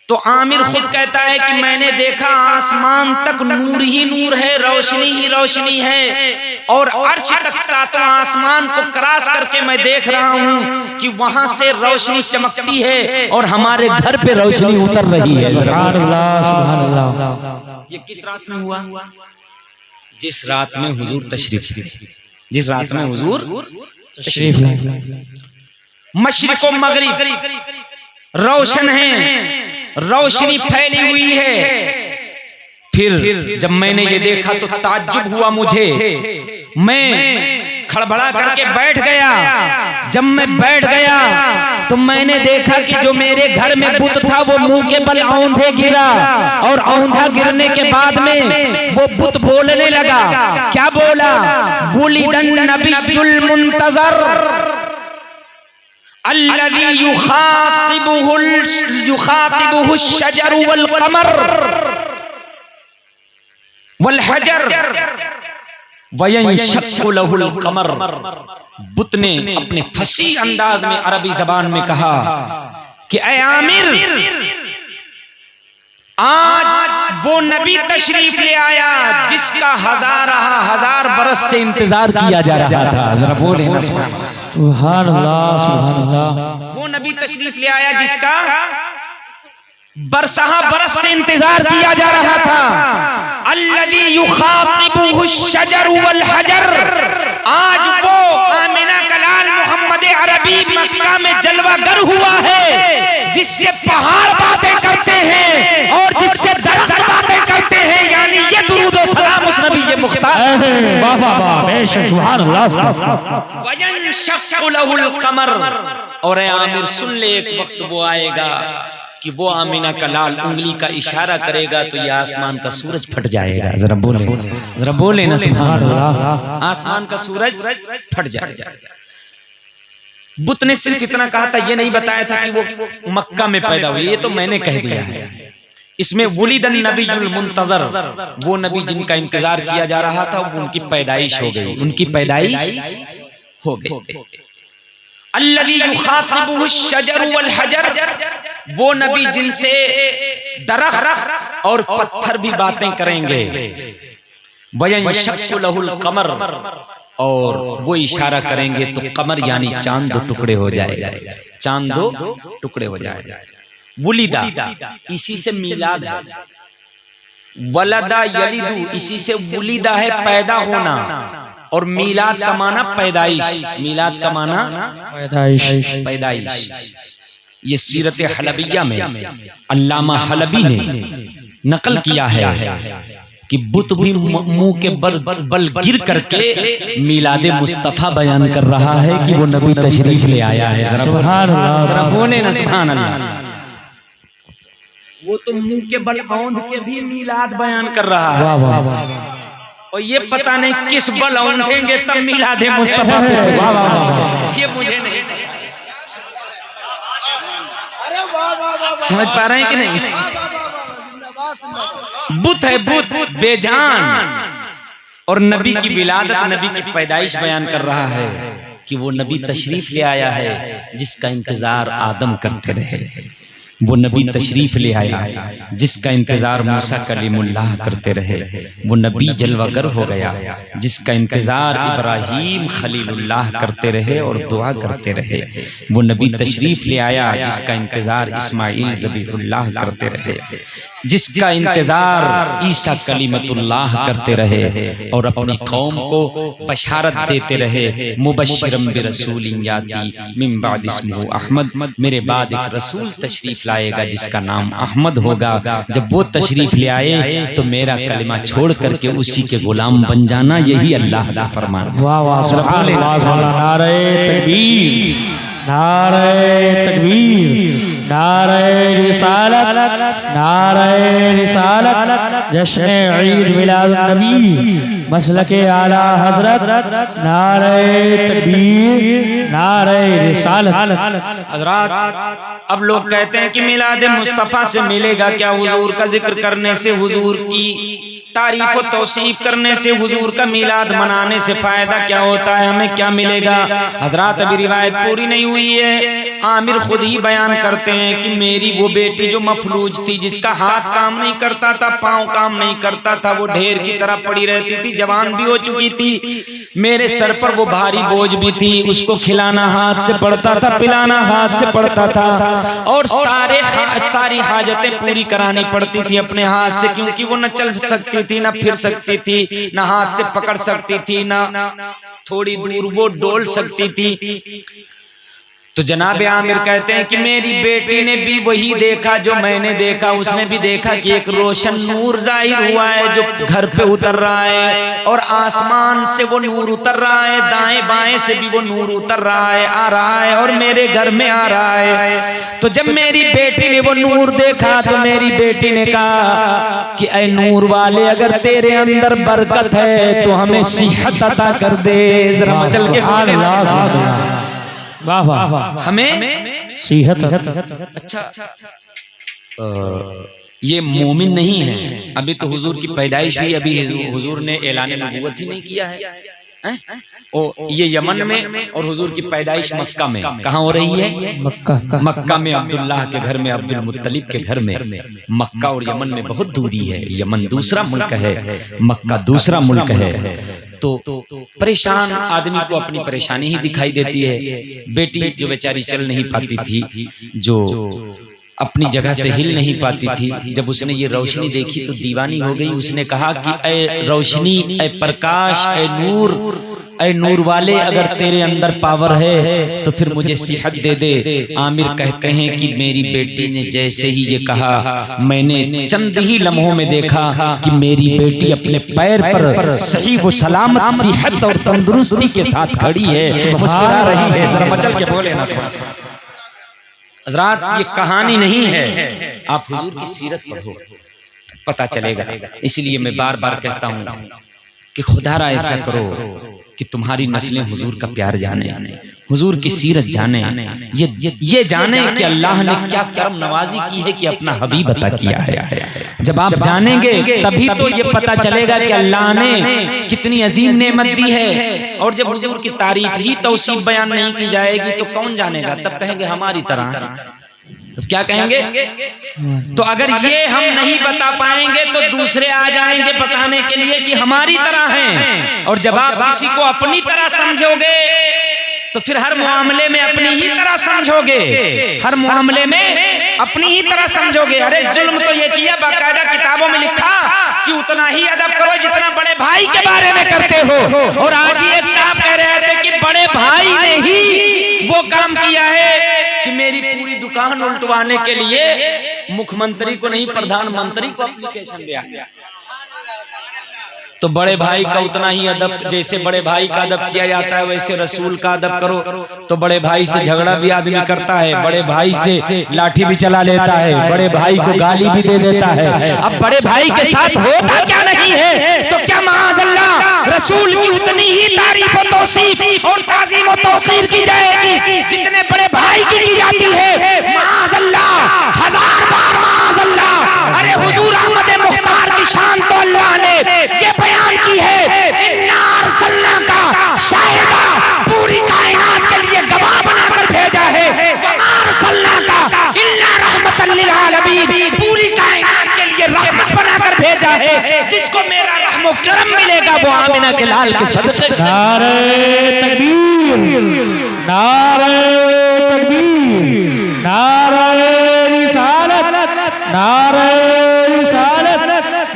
तो आमिर खुद कहता है कि मैंने देखा आसमान तक नूर ही नूर है, रोशनी ही रोशनी है और अर्श तक सातवां आसमान को क्रॉस करके मैं देख रहा हूं कि वहां से रोशनी चमकती है और हमारे घर पे रोशनी उतर रही है। सुभान अल्लाह, सुभान अल्लाह। ये किस रात में हुआ? जिस रात में हुजूर तशरीफ लाए, जिस रात में हुजूर तशरीफ लाए। मशरिक व मगरिब रोशन है, रोशनी फैली हुई है। फिर जब मैंने ये देखा तो ताज्जुब हुआ मुझे, मैं खड़बड़ा करके बैठ गया। जब मैं बैठ गया तो मैंने देखा कि जो मेरे घर में बुत था वो मुंह के बल औंधे गिरा और औंधा गिरने के बाद में वो बुत बोलने लगा। क्या बोला? वुलिदन नबियुल मुंतज़र अल्लज़ी युखातिबुहु शजर वल कमर वल हजर वयंशक्कु लहुल कमर। बुत ने अपने फसी अंदाज में अरबी जबान में कहा कि ऐ आमिर, आज वो नबी तशरीफ ले आया जिसका हजार बरस से इंतजार किया जा रहा था। जरा बोले ना सुभान अल्लाह, सुभान अल्लाह। वो नबी तशरीफ ले आया जिसका बरस से इंतजार किया जा रहा था। अल्लज़ी युखातिबुहु शजर वल हजर, आज वो आमिना का लाल मोहम्मद अरबी मक्का में जलवागर हुआ है, जिससे पहाड़ बातें करते हैं और जिससे दरख्त बातें करते हैं। यानी ये दुरूद व सलाम उस नबी के मुख्तार। वाह वाह वाह, बेशक सुभान अल्लाह। वयनशक्कु लहुल कमर, और ए आमिर सुन ले, एक वक्त वो आएगा कि वो आमिना का लाल उंगली का इशारा करेगा तो ये आसमान का सूरज फट जाएगा। जरा बोले ना सुभान अल्लाह। आसमान का सूरज फट जाएगा। बुत ने सिर्फ इतना कहा था, ये नहीं बताया था कि वो मक्का में पैदा हुई। ये तो मैंने कह दिया है। इसमें वुलिदन नबीयुल मुंतजर, वो नबी जिनका इंतजार किया जा रहा था, वो उनकी पैदाइश हो गई, उनकी पैदाइश हो गई। अल्लज़ी युखातिबुहु शजर वल हजर, वो नबी जिनसे दरख्त और पत्थर भी बातें करेंगे। वयनशक्कु लहुल कमर, और वो इशारा करेंगे तो कमर यानी चांद दो टुकड़े हो जाएगा, चांद दो टुकड़े हो जाएगा। वुलिदा, इसी से मिलाद है। वलदा यलिदु, इसी से वुलिदा है पैदा होना, और मीलाद का माना पैदाइश, मीलाद का माना पैदाइश। ये सीरत हलबिया में अल्लामा हलबी ने नकल किया है कि बुत भी मुंह के बल गिर करके मीलादे मुस्तफा बयान कर रहा है कि वो नबी तशरीफ ले आया है। सुभान अल्लाह, बोले ना सुभान अल्लाह। वो तो मुंह के बल औंध के भी मीलाद बयान कर रहा है। वाह वाह वाह। और ये पता नहीं किस बल औंधेंगे तब मिलादे मुस्तफा पे। वाह वाह, ये मुझे नहीं समझ पा रहे हैं कि नहीं। बुत है बुत बेजान, और नबी की विलादत, नबी की पैदाइश बयान कर रहा है कि वो नबी तशरीफ ले आया है जिसका इंतजार आदम करते रहे। वो नबी तशरीफ ले आया जिसका इंतजार मूसा कलीमुल्लाह करते रहे। वो नबी जलवागर हो गया जिसका इंतजार इब्राहीम खलीलुल्लाह करते रहे और दुआ करते रहे। वो नबी तशरीफ ले आया जिसका इंतजार इस्माइल ज़बीहुल्लाह करते रहे, जिसका इंतजार ईसा कलीमतुल्लाह करते रहे और अपनी कौम को बशारत देते रहे। मुबश्शिरम बिरसूलिन याती मिन बाद इस्मुहु अहमद, मेरे बाद एक रसूल तशरीफ लाएगा जिसका नाम अहमद होगा। जब वो तशरीफ ले आए तो मेरा कलिमा छोड़ करके उसी के गुलाम बन जाना, यही अल्लाह का फरमान। वाह वाह, सुभान अल्लाह। नारे तकबीर, नारे तकबीर, नारे रिसालत, नारे रिसालत, जश्न ईद मिलाद नबी, मसलके आला हजरत, नारे तकबीर, नारे रिसालत। हजरात, अब लोग कहते हैं कि मिलाद मुस्तफ़ा से मिलेगा क्या? हुजूर का जिक्र करने से, हुजूर की तारीफ और तौसीफ करने से, हुजूर का मिलाद मनाने से फायदा क्या होता है, हमें क्या मिलेगा? हजरात, अभी रिवायत पूरी नहीं हुई है। आमिर खुद ही बयान करते हैं कि मेरी वो बेटी जो मफलूज थी, जिसका हाथ काम नहीं करता था, पांव काम नहीं करता था, वो ढेर की तरह पड़ी रहती थी, जवान भी हो चुकी थी, मेरे सर पर वो भारी बोझ भी थी, उसको खिलाना हाथ से पड़ता था, पिलाना हाथ से पड़ता था, और सारी हाजतें पूरी करानी पड़ती थी अपने हाथ से, क्योंकि वो न चल सकती थी, न फिर सकती थी, न हाथ से पकड़ सकती थी, न थोड़ी दूर वो डोल सकती थी। तो जनाब आमिर कहते हैं कि मेरी बेटी ने भी वही देखा जो मैंने देखा। उसने भी देखा कि एक रोशन नूर जाहिर हुआ है जो घर पे उतर रहा है, और आसमान से वो नूर उतर रहा है, दाएं बाएं से भी वो नूर उतर रहा है, आ रहा है, और मेरे घर में आ रहा है। तो जब मेरी बेटी ने वो नूर देखा तो मेरी बेटी ने कहा कि ऐ नूर वाले, अगर तेरे अंदर बरकत है तो हमें सेहत अता कर दे। जरा मचल के वाह वाह, हमें सेहत। अच्छा, ये मोमिन नहीं है, अभी तो हुजूर की पैदाइश हुई, अभी हुजूर ने ऐलान नबूवत ही नहीं किया है। ओ ये यमन में और हुजूर की पैदाइश मक्का में। कहाँ हो रही है? मक्का। मक्का में अब्दुल्लाह के घर में, अब्दुल मुत्तलिब के घर में। मक्का और यमन में बहुत दूरी है। यमन दूसरा मुल्क है, मक्का दूसरा मुल्क है। तो परेशान आदमी को अपनी परेशानी ही दिखाई देती है। बेटी जो बेचारी चल नहीं पाती थी, जो अपनी जगह से हिल नहीं पाती थी, जब उसने ये रोशनी देखी तो दीवानी हो गई। उसने कहा कि ऐ रोशनी, ऐ प्रकाश, ऐ नूर वाले, अगर तेरे अंदर पावर है तो फिर मुझे सेहत दे दे। आमिर कहते हैं कि मेरी बेटी ने जैसे ही ये कहा, मैंने चंद ही लम्हों में देखा कि मेरी बेटी अपने पैर पर सही वो सलामत सेहत और तंदुरुस्ती के साथ खड़ी है, मुस्कुरा रही है। जरा मचल के बोले ना हज़रात, ये कहानी नहीं है, आप हुजूर की सीरत पढ़ो, पता चलेगा। इसलिए मैं बार बार कहता हूँ कि खुदारा ऐसा करो कि तुम्हारी नस्लें हुजूर का प्यार जाने, हुजूर की सीरत जाने, ये जाने कि अल्लाह ने क्या करम नवाजी की है कि अपना हबीब अता किया है। जब आप जानेंगे तभी तो ये पता चलेगा कि अल्लाह ने कितनी अजीम नेमत दी है। और जब हुजूर की तारीफ ही तौसीफ बयान नहीं की जाएगी तो कौन जानेगा? तब कहेंगे हमारी तरह। तो क्या कहेंगे? तो अगर ये हम नहीं बता पाएंगे तो दूसरे आ जाएंगे बताने के लिए कि हमारी तरह हैं। और जब आप किसी को अपनी तरह समझोगे तो फिर हर मामले में अपनी ही तरह समझोगे, हर मामले में अपनी ही तरह समझोगे। अरे जुल्म तो ये किया, बाकायदा किताबों में लिखा कि उतना ही अदब करो जितना बड़े भाई के बारे में करते हो। और आज ही एक साहब कह रहे थे कि बड़े भाई ने ही वो काम किया है कि मेरी पूरी दुकान उल्टवाने के लिए मुख्यमंत्री को नहीं, प्रधानमंत्री को एप्लीकेशन दिया। तो बड़े भाई का उतना ही अदब, जैसे बड़े भाई का अदब किया जाता है वैसे रसूल का अदब करो। तो बड़े भाई से झगड़ा भी आदमी करता है, बड़े भाई से लाठी भी चला लेता है, बड़े भाई को गाली भी दे देता है। अब बड़े भाई के साथ होता क्या नहीं है, तो क्या माअज़ल्लाह रसूल की उतनी ही तारीफ और तौसीफ और ताज़ीम और तौक़ीर की जाएगी जितने बड़े भाई की जाती है। माअज़ल्लाह, हजार बार माअज़ल्लाह। अरे हुजूर अहमद मुख्तार की शान तो अल्लाह ने ये बयान की है, इन्ना अरसलनाका शाहिदा, पूरी कायनात के लिए गवाह बनाकर भेजा है। वमा अरसलनाका इल्ला रहमतल लिल आलमीन, पूरी कायनात के लिए रहमत बनाकर भेजा है। जिसको मेरा रहमो करम मिलेगा वो आमिना के लाल के सदक़े। नारे तकबीर, नारे तकबीर, नारे रिसालत, नारे रिसालत,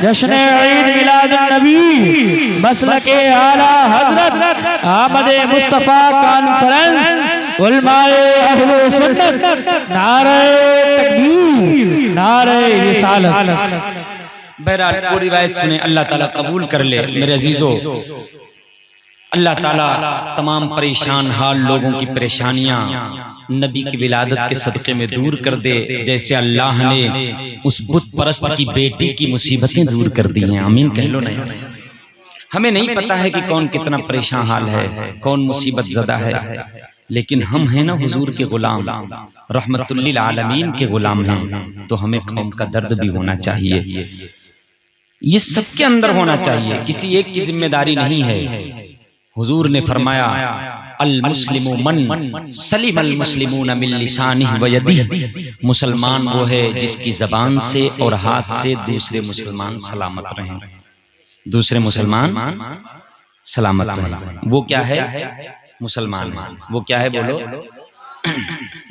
जश्न ईद मिलाद नबी, मसलके आला हजरत अहमद मुस्तफा कॉन्फ्रेंस, उलमाए अहले सुन्नत, नारे तकबीर, नारे रिसालत। बहरहाल वो रिवायत सुने, अल्लाह ताला कबूल कर ले। मेरे अजीजों, अल्लाह ताला तमाम परेशान हाल लोगों की परेशानियां नबी की विलादत के सदक़े में दूर कर दे, जैसे अल्लाह ने उस बुत परस्त की बेटी की मुसीबतें दूर कर दी हैं। आमीन कह लो ना यार। हमें नहीं पता है कि कौन कितना परेशान हाल है, कौन मुसीबत ज़दा है, लेकिन हम हैं ना हुजूर के गुलाम, रहमतुल लिल आलमीन के गुलाम हैं। तो हमें कौम का दर्द भी होना चाहिए, ये सबके अंदर होना चाहिए, किसी एक की जिम्मेदारी नहीं है। हुजूर ने फरमाया अल मुस्लिमु मन सलिम अल मुस्लिमून मिन लिसानिहि व यदिहि, मुसलमान वो है जिसकी जबान से और हाथ से दूसरे मुसलमान सलामत रहें, दूसरे मुसलमान सलामत रहें। वो क्या है मुसलमान? वो क्या है बोलो?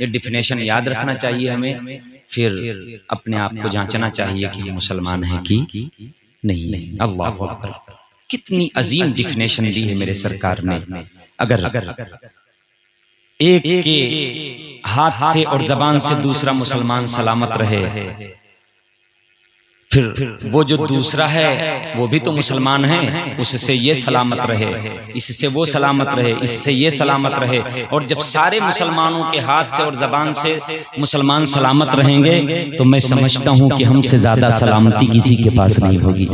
ये डिफिनेशन याद रखना चाहिए हमें, फिर अपने आप को जांचना चाहिए कि ये मुसलमान है कि नहीं। अल्लाह अकबर, कितनी अजीम डिफिनेशन दी है मेरे सरकार ने। अगर एक के हाथ से और जबान से दूसरा मुसलमान सलामत रहे, फिर वो जो दूसरा है वो भी तो मुसलमान है, उससे ये सलामत रहे, इससे वो सलामत रहे, इससे ये सलामत रहे। और जब सारे मुसलमानों के हाथ से और जबान से मुसलमान सलामत रहेंगे तो मैं समझता हूँ कि हमसे ज्यादा सलामती किसी के पास नहीं होगी।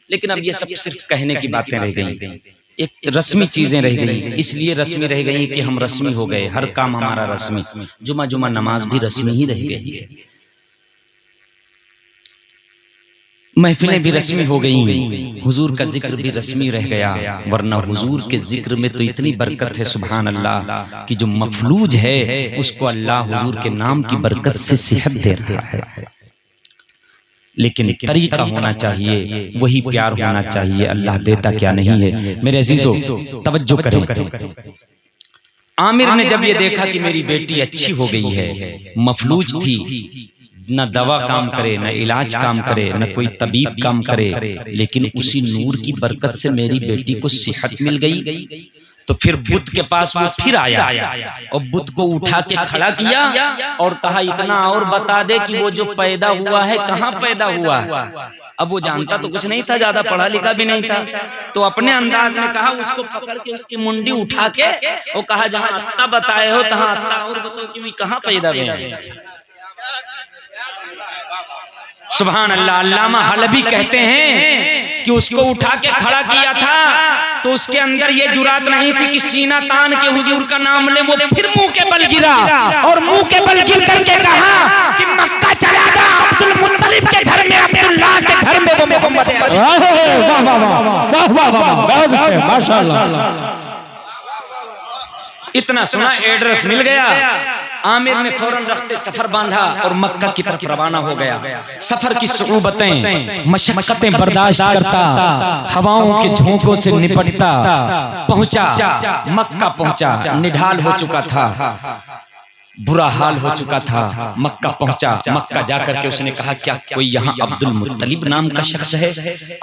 लेकिन अब ये सब सिर्फ कहने की बातें रह गई, एक रस्मी चीजें रह गई। इसलिए रस्मी रह गई कि हम रस्मी हो गए, हर काम हमारा रस्मी, जुमा नमाज भी रस्मी ही रह गई है। महफिलें भी रस्मी हो गई, हुजूर का जिक्र भी रस्मी रह गया। वरना हुजूर के जिक्र में तो इतनी बरकत है सुभान अल्लाह कि जो मफलूज है उसको अल्लाह हुजूर के नाम की बरकत से सेहत दे रहा है। लेकिन तरीका होना चाहिए, वही प्यार होना चाहिए। अल्लाह देता क्या नहीं है। मेरे अजीजों तवज्जो करें। आमिर ने जब ये देखा कि मेरी बेटी अच्छी हो गई है, मफलूज थी, न दवा काम करे, न इलाज काम करे, न कोई तबीब काम करे, लेकिन उसी नूर की बरकत से मेरी बेटी को सेहत मिल गई, तो फिर बुत के पास वो फिर आया और बुत को उठा के खड़ा किया और कहा इतना और बता दे कि वो जो पैदा हुआ है कहाँ पैदा हुआ है। अब वो जानता तो कुछ नहीं था, ज्यादा पढ़ा लिखा भी नहीं था, तो अपने अंदाज में कहा, उसको पकड़ के उसकी मुंडी उठा के वो कहा जहाँ अत्ता बताए हो तहाँ अत्ता और बताओ कि कहाँ पैदा हुए। सुभान अल्लाह। अल्लामा हलबी कहते हैं कि उसको उठा के खड़ा किया था तो उसके अंदर ये जुरात नहीं थी कि सीना तान के हुजूर का नाम ले। वो फिर मुंह के बल गिरा और मुंह के बल गिर करके कहा कि मक्का चला गया, अब्दुल मुत्तलिब के घर में, अब्दुल्लाह के घर में वो मोहम्मद है। वाह वाह वाह वाह वाह, बहुत अच्छे, माशाअल्लाह। इतना सुना, एड्रेस मिल गया। आमिर ने फौरन रखते सफर बांधा और मक्का की तरफ रवाना हो गया। सफर की सुऊबतें, मशक्कतें बर्दाश्त करता, हवाओं के झोंकों से निपटता पहुंचा, मक्का पहुंचा। निढाल हो चुका था, बुरा हाल हो चुका था। मक्का पहुंचा, मक्का जाकर के उसने कहा क्या कोई यहाँ अब्दुल मुत्तलिब नाम का शख्स है?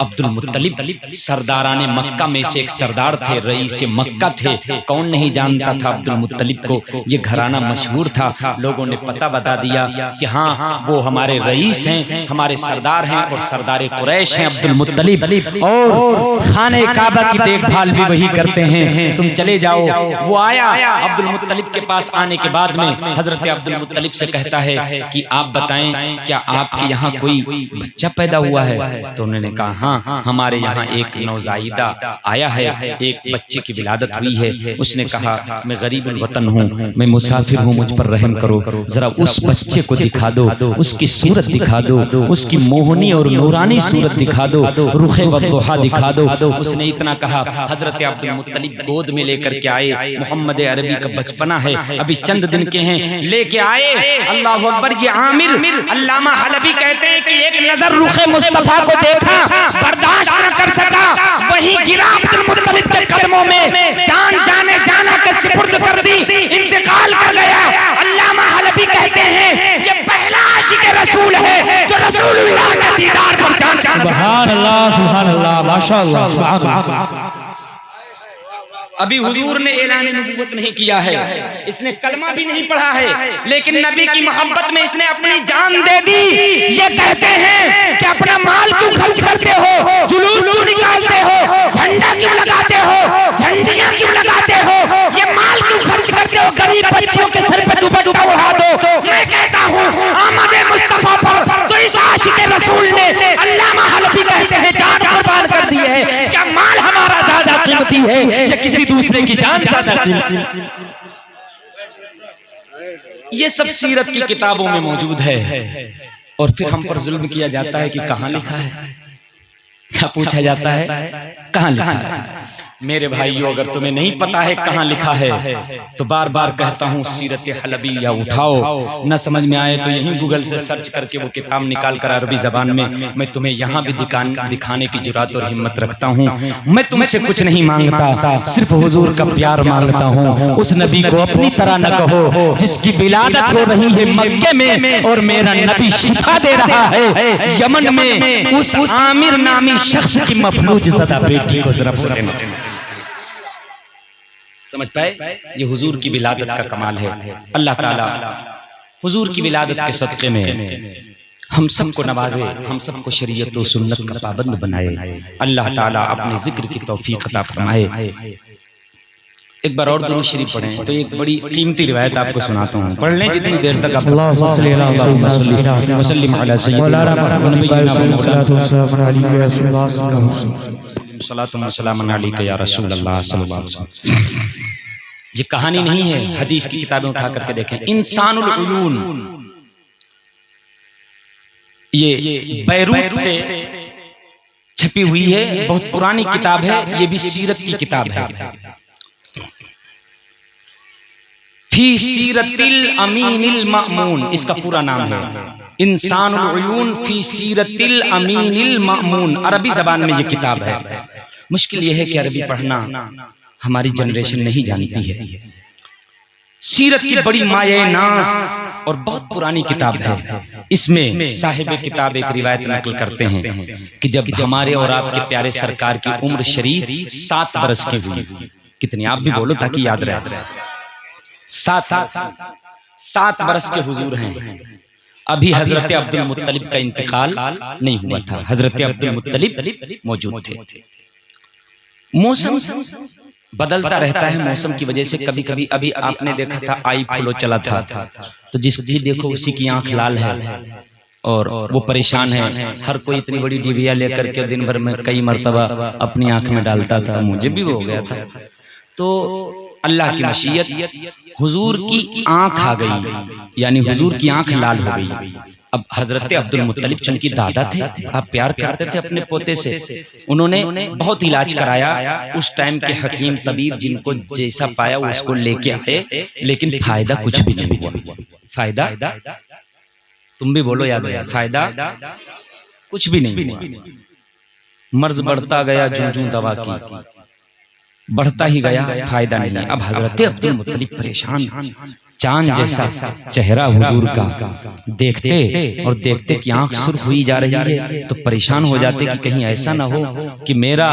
अब्दुल मुत्तलिब सरदाराने मक्का में से एक सरदार थे, रईस मक्का थे। कौन नहीं जानता था अब्दुल मुत्तलिब को? ये घराना मशहूर था। लोगों ने पता बता दिया कि हाँ वो हमारे रईस हैं, हमारे सरदार हैं और सरदार कुरैश हैं अब्दुल मुत्तलिब, और खाने काबा की देखभाल भी वही करते हैं, तुम चले जाओ। वो आया, अब्दुल मुत्तलिब के पास आने के बाद में हजरत अब्दुल मुत्तलिब से कहता है कि आप बताएं क्या आपके यहाँ कोई बच्चा पैदा हुआ है? तो उन्होंने कहा हाँ हमारे यहाँ एक नौजायदा आया है, एक बच्चे की विलादत हुई है। उसने कहा मैं गरीब वतन हूँ, मैं मुसाफिर हूँ, मुझ पर रहम करो, जरा उस बच्चे को दिखा दो, उसकी सूरत दिखा दो, उसकी मोहनी और नूरानी सूरत दिखा दो, रुखे वद्दुहा दिखा दो। उसने इतना कहा, हजरत अब्दुल मुत्तलिब गोद में लेकर के आए। मोहम्मद अरबी का बचपना है, अभी चंद दिन के हैं, लेके आए। अल्लाह अकबर। ये आमिर, अल्लामा हलबी कहते हैं कि एक नजर रुखे मुस्तफा को देखा, बर्दाश्त न कर सका, वहीं गिरा अब्दुल मुत्तलिब के कदमों में, जान जाने जाना के सुपुर्द कर दी, इंतकाल कर गया। अल्लामा हलबी कहते हैं ये पहला आशिक रसूल है जो रसूलुल्लाह के दीदार पर जान जाता है। सुभान अल्लाह, माशाअल्लाह, सुभान अल्लाह। अभी हुजूर ने ऐलान नबूवत नहीं किया है, इसने कलमा भी नहीं पढ़ा है, लेकिन नबी की मोहब्बत में इसने अपनी जान दे दी। ये कहते हैं कि अपना माल क्यों खर्च करते हो, जुलूस क्यों निकालते हो, झंडा क्यों लगाते हो, झंडियां क्यों लगाते हो, ये माल क्यों खर्च करते हो, गरीब बच्चियों के सर पे दुपट्टा उड़ा दो। मैं कहता हूँ आमद मुस्तफा पर तो इस आशिक रसूल ने, अल्लामा हलबी कहते हैं, जान कुर्बान कर दी है। क्या माल हमारा ज्यादा कीमती है या किसी दूसरे की जान ज्यादा कीमती? ये सब सीरत की किताबों में मौजूद है। और फिर हम पर जुल्म किया जाता है कि कहाँ लिखा है, क्या पूछा जाता है कहाँ लिखा है। मेरे भाइयों, अगर तुम्हें नहीं पता है कहाँ लिखा है तो बार बार कहता हूँ सीरत हलबिया उठाओ। न समझ में आए तो यहीं गूगल से सर्च करके वो किताब निकाल कर अरबी जबान में मैं तुम्हें यहाँ भी दिखाने की जुरात और हिम्मत रखता हूँ। मैं तुमसे कुछ नहीं मांगता, सिर्फ हुजूर का प्यार मांगता हूँ। उस नबी को अपनी तरह न कहो जिसकी विलादत हो रही है मक्के में और मेरा नबी शिफा दे रहा है यमन में। उस आमिर नामी शख्स की मफलूज ज़दा बेटी को जरा बोले न। समझ पाए? ये हुजूर की विलादत का कमाल है। अल्लाह ताला हुजूर की विलादत के सदक़े में हम सबको नवाजे, हम सबको शरीयत और सुन्नत का पाबंद बनाए। अल्लाह ताला अपने जिक्र की तौफीक अता फरमाए। एक बार और दुरूद शरीफ पढ़ें तो एक बड़ी कीमती रिवायत आपको सुनाता हूँ, पढ़ लें जितनी देर तक आप। ये कहानी नहीं है, हदीस की किताबें उठा करके देखें। इंसानुल उयून, ये बैरूत से छपी हुई है, बहुत पुरानी किताब है, ये भी सीरत की किताब है। फी सीरतिल अमीनिल मामून इसका पूरा नाम है, इंसानुल उयून फी सीरतिल अमीनिल मामून। अरबी जबान में ये किताब है। मुश्किल ये है कि अरबी पढ़ना हमारी जनरेशन नहीं जानती है। सीरत की बड़ी माये नाज और बहुत पुरानी किताब है। इसमें साहिब किताब एक रिवायत नकल करते हैं कि जब हमारे और आपके प्यारे सरकार की उम्र शरीफ 7 बरस की हुई, कितनी आप भी बोलो ताकि याद रहे, 7 बरस के हुजूर हैं। अभी हजरत अब्दुल मुत्तलिब का इंतकाल नहीं हुआ था, हजरत अब्दुल मुत्तलिब मौजूद थे। मौसम बदलता रहता है, मौसम की वजह से कभी कभी, अभी आपने देखा था आई फ्लो चला था, तो जिसकी देखो उसी की आंख लाल है और वो परेशान है। हर कोई इतनी बड़ी डिबिया लेकर के दिन भर में कई मर्तबा अपनी आंख में डालता था, मुझे भी हो गया था। तो अल्लाह की मशीयत, हुजूर की आंख आ गई, यानी हुजूर की आंख लाल हो गई। अब हजरत अब्दुल मुत्तलिब चूंकि दादा थे, आप प्यार करते थे अपने पोते से, उन्होंने बहुत इलाज कराया। उस टाइम के हकीम तबीब जिनको जैसा पाया वो उसको लेके आए, लेकिन फायदा कुछ भी नहीं हुआ। फायदा, तुम भी बोलो याद है, फायदा कुछ भी नहीं हुआ। मर्ज बढ़ता गया, जूं दवा की बढ़ता ही गया, फायदा नहीं। अब हजरत अब्दुल मुत्तलिब परेशान, चांद जैसा चेहरा हुजूर का देखते और देखते कि आंख सुर्ख हुई जा रही है, तो परेशान हो जाते कि कहीं ऐसा ना हो कि मेरा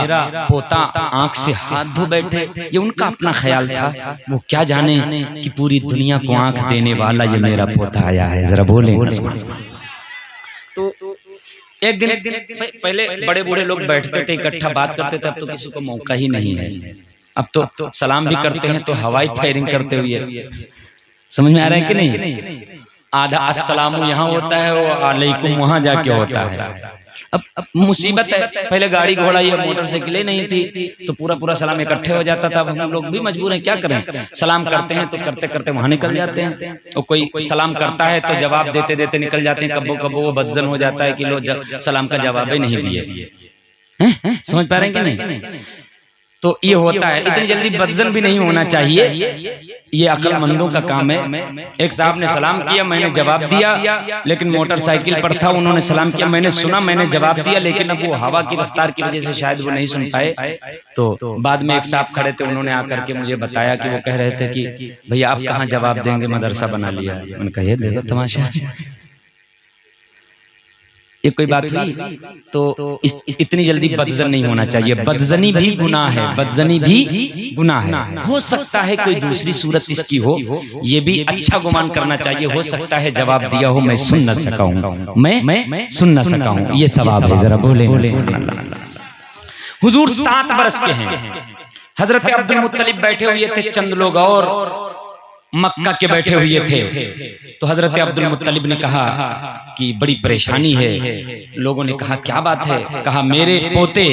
पोता आंख से हाथ धो बैठे। ये उनका अपना ख्याल था, वो क्या जाने कि पूरी दुनिया को आंख देने वाला ये मेरा पोता आया है। जरा बोले। तो एक दिन पहले बड़े बूढ़े लोग बैठते थे, इकट्ठा बात करते थे, अब तो किसी को मौका ही नहीं है। अब तो सलाम भी करते हैं तो हवाई फायरिंग करते हुए, समझ में आ रहा है कि नहीं? आधा अस्सलामु यहाँ होता है, वो अलैकुम वहां जाके होता है। अब मुसीबत है, पहले गाड़ी घोड़ा या मोटरसाइकिलें नहीं थी, तो पूरा सलाम इकट्ठे हो जाता था। अब हम लोग भी मजबूर हैं, क्या करें, सलाम करते हैं तो करते करते वहां निकल जाते हैं। और कोई सलाम करता है तो जवाब देते देते निकल जाते हैं। कब्बो कब्बो वो बदजन हो जाता है कि लोग सलाम का जवाब ही नहीं दिए। समझ पा रहे हैं कि नहीं? तो ये होता है, इतनी जल्दी बदजन भी नहीं होना चाहिए, ये अक्लमंदों का काम है। एक साहब ने सलाम किया, मैंने जवाब दिया, लेकिन मोटरसाइकिल पर था, उन्होंने सलाम किया, मैंने सुना, मैंने जवाब दिया, लेकिन अब वो हवा की रफ्तार की वजह से शायद वो नहीं सुन पाए। तो बाद में एक साहब खड़े थे, उन्होंने आकर के मुझे बताया कि वो कह रहे थे कि भैया आप कहाँ जवाब देंगे, मदरसा बना लिया। मैंने कहा ये देखो तमाशा, ये कोई बात हुई? तो इतनी जल्दी बदजन नहीं होना चाहिए। बदजनी भी गुनाह है, बदजनी भी गुनाह है। हो सकता है कोई दूसरी सूरत इसकी हो, ये भी अच्छा गुमान करना चाहिए। हो सकता है जवाब दिया हो मैं सुन न सका हूं, मैं सुन न सका हूं, ये सवाब है। जरा बोले। हुजूर 7 बरस के हैं, हजरत अब्दुल मुत्तलिब बैठे हुए थे, चंद लोग और मक्का के बैठे हुए थे। तो हजरत अब्दुल मुत्तलिब ने कहा कि बड़ी परेशानी है। लोगों ने कहा क्या बात है? कहा मेरे पोते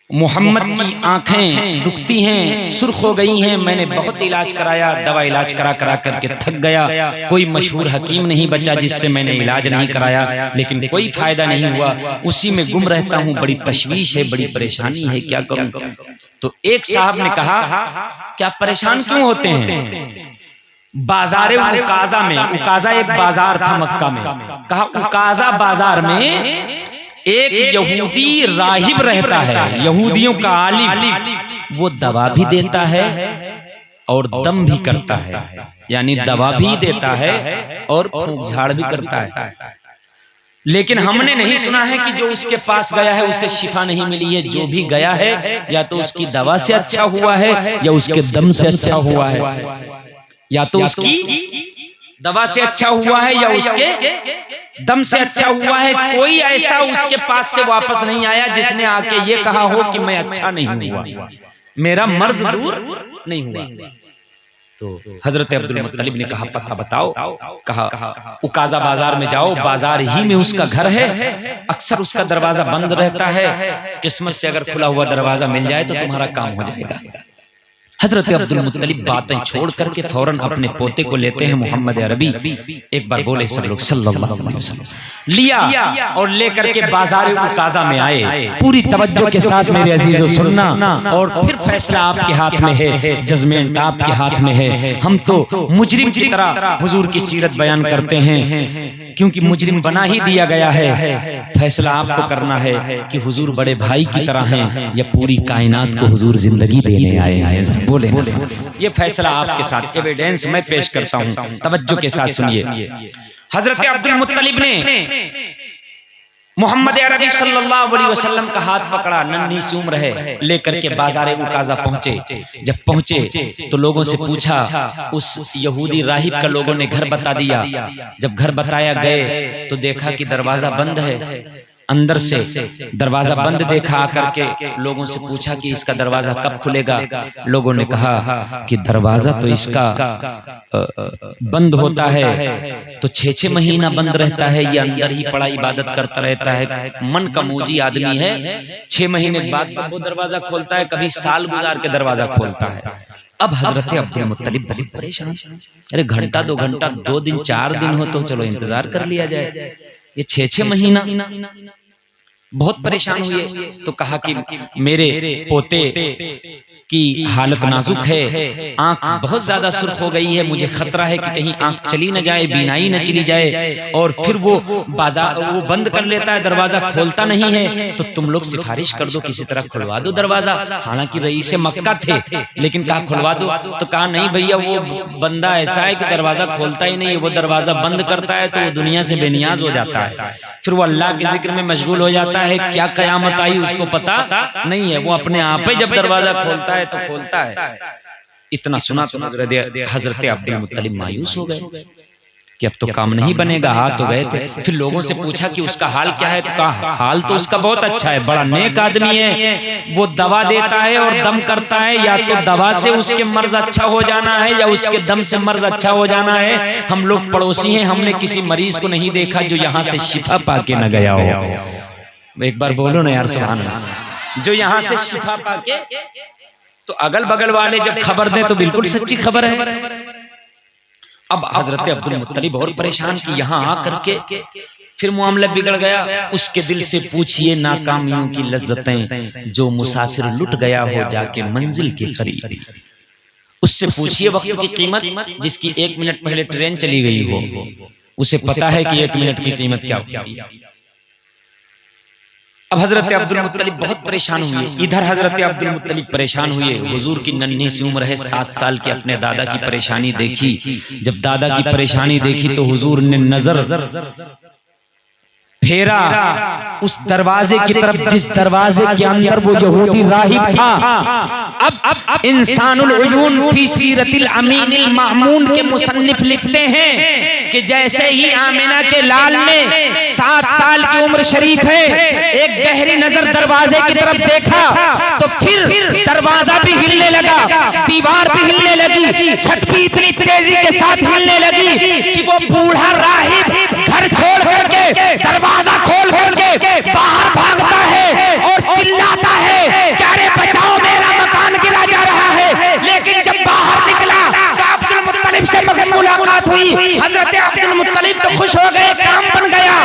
मोहम्मद की आंखें दुखती हैं, सुर्ख हो गई हैं, मैंने बहुत इलाज कराया, दवा इलाज करा करके थक गया, कोई मशहूर हकीम नहीं बचा जिससे मैंने इलाज नहीं कराया, लेकिन कोई फायदा नहीं हुआ, उसी में गुम रहता हूं, बड़ी तशवीश है, बड़ी परेशानी है, क्या करूं? तो एक साहब ने कहा क्या परेशान क्यों होते हैं? बाजार उकाजा में, उकाजा एक बाजार था मक्का में, कहा उकाजा बाजार में एक यहूदी राहिब रहता है, यहूदियों का आलिम, वो दवा भी देता है और दम भी करता है, यानी दवा भी देता है और फूंक झाड़ भी करता है। लेकिन हमने नहीं सुना है कि जो उसके पास गया है उसे शिफा नहीं मिली है। जो भी गया है या तो उसकी दवा से अच्छा हुआ है या उसके दम से अच्छा हुआ है, या तो उसकी दवा से अच्छा हुआ है या उसके दम से अच्छा हुआ है। कोई ऐसा उसके पास से वापस नहीं आया जिसने आके ये कहा हो कि मैं अच्छा नहीं हुआ, मेरा मर्ज दूर नहीं हुआ। तो हजरत अब्दुल मुत्तलिब ने कहा पता बताओ। कहा उकाजा बाजार में जाओ, बाजार ही में उसका घर है, अक्सर उसका दरवाजा बंद रहता है, किस्मत से अगर खुला हुआ दरवाजा मिल जाए तो तुम्हारा काम हो जाएगा। हजरत अब्दुल मुत्तलिब बातें छोड़ करके फौरन अपने पोते को लेते हैं मोहम्मद अरबी। एक बार बोले सब लोग सल्लल्लाहु अलैहि वसल्लम। लिया और लेकर के बाजार उकाज़ा में आए। पूरी तवज्जो के साथ मेरे अजीजों सुनना, और फिर फैसला आपके हाथ में है, जजमेंट आपके हाथ में है। हम तो मुजरिम की तरह हुजूर की सीरत बयान करते हैं, क्योंकि मुजरिम बना ही दिया गया है। फैसला आपको करना है कि हुजूर बड़े भाई की तरह हैं या पूरी कायनात को हुजूर जिंदगी देने आए हैं। बोले ये फैसला आपके साथ, एविडेंस मैं पेश करता हूं, तवज्जो के साथ सुनिए। हजरत अब्दुल मुत्तलिब ने मोहम्मद अरबी सल्लल्लाहु अलैहि वसल्लम का हाथ पकड़ा, नन्ही सी उम्र है, लेकर के बाजार उकाज़ा पहुंचे। जब पहुंचे तो लोगों से पूछा, उस यहूदी राहिब का लोगों ने घर बता दिया। जब घर बताया गए तो देखा कि दरवाजा बंद है, अंदर से दरवाजा बंद देखा। आकर के लोगों से पूछा कि इसका दरवाजा कब खुलेगा। लोगों ने कहा कि दरवाजा तो इसका बंद होता है तो 6-6 महीना बंद रहता है, ये अंदर ही पड़ा इबादत करता रहता है, मन का मूजी आदमी है। 6 महीने बाद वो दरवाजा खोलता है, कभी साल गुजार के दरवाजा खोलता है। अब हजरत अब्दुल मुत्तलिब बहुत परेशान, अरे घंटा 2 घंटा 2 दिन 4 दिन हो तो चलो इंतजार कर लिया जाए, ये 6-6 महीना। बहुत परेशान हुए तो कहा कि मेरे पोते की हालत नाजुक है, आंख बहुत ज्यादा सुर्ख हो गई है, मुझे खतरा है कि कहीं आंख चली न जाए, बीनाई न चली जाए, और फिर वो बाजार वो बंद कर लेता है, दरवाजा खोलता नहीं है, तो तुम लोग सिफारिश कर दो, किसी तरह खुलवा दो दरवाजा। हालांकि रईस मक्का थे, लेकिन कहा खुलवा दो, तो कहा नहीं भैया वो बंदा ऐसा है कि दरवाजा खोलता ही नहीं है, वो दरवाजा बंद करता है तो वो दुनिया से बेनियाज हो जाता है, फिर वो अल्लाह के जिक्र में मशगूल हो जाता है, क्या कयामत आई उसको पता नहीं है, वो अपने आप ही जब दरवाजा खोलता है तो खोलता है। इतना सुना तो हजरत अब्दुल मुत्तलिब मायूस हो गए कि अब तो काम नहीं बनेगा, आ तो गए थे। फिर लोगों से पूछा कि उसका हाल क्या है, तो कहा हाल तो उसका बहुत अच्छा है, बड़ा नेक आदमी है, वो दवा देता है और दम करता है, या तो दवा से उसके मर्ज अच्छा हो जाना है या उसके दम से मर्ज अच्छा हो जाना है। हम लोग पड़ोसी हैं, हमने किसी मरीज को नहीं देखा जो यहाँ से शिफा पाके न गया हो। एक बार बोलो ना यार सुभान अल्लाह, जो यहाँ से शिफा पाके, तो अगल बगल वाले जब खबर दें तो बिल्कुल सच्ची खबर है। अब हजरत अब्दुल मुत्तलिब और परेशान कि यहाँ आकर के फिर मामला बिगड़ गया। उसके दिल से पूछिए नाकामियों की लज्जतें, जो मुसाफिर लुट गया हो जाके मंजिल के करीब। उससे पूछिए वक्त की कीमत, जिसकी 1 मिनट पहले ट्रेन चली गई हो, उसे पता है कि 1 मिनट की कीमत क्या होती है। अब हजरत अब्दुल मुत्तलिब बहुत परेशान हुए। इधर हजरत अब्दुल मुत्तलिब परेशान हुए, हुजूर की नन्ही सी उम्र है, 7 साल के अपने दादा की परेशानी देखी। जब दादा की परेशानी देखी तो हुजूर ने नजर फेरा उस दरवाजे की तरफ जिस दरवाजे के अंदर वो यहूदी राहिब था। अब इंसानुल उजून फी सीरतिल अमीनिल मामून के मुसन्निफ लिखते हैं कि जैसे ही आमिना के लाल में 7 साल की उम्र शरीफ है, एक गहरी नजर दरवाजे की तरफ देखा तो फिर दरवाजा भी हिलने लगा, दीवार भी हिलने लगी, छत भी इतनी तेजी के साथ हिलने लगी कि वो बूढ़ा राहिब घर छोड़ करके दरवाजा खोल करके बाहर भागता है और चिल्लाता है कि अरे बचाओ मेरा मकान गिरा जा रहा है। लेकिन जब बाहर निकला तो अब्दुल मुत्तलिब से मुलाकात हुई। हजरत अब्दुल मुत्तलिब तो खुश हो गए, काम बन गया।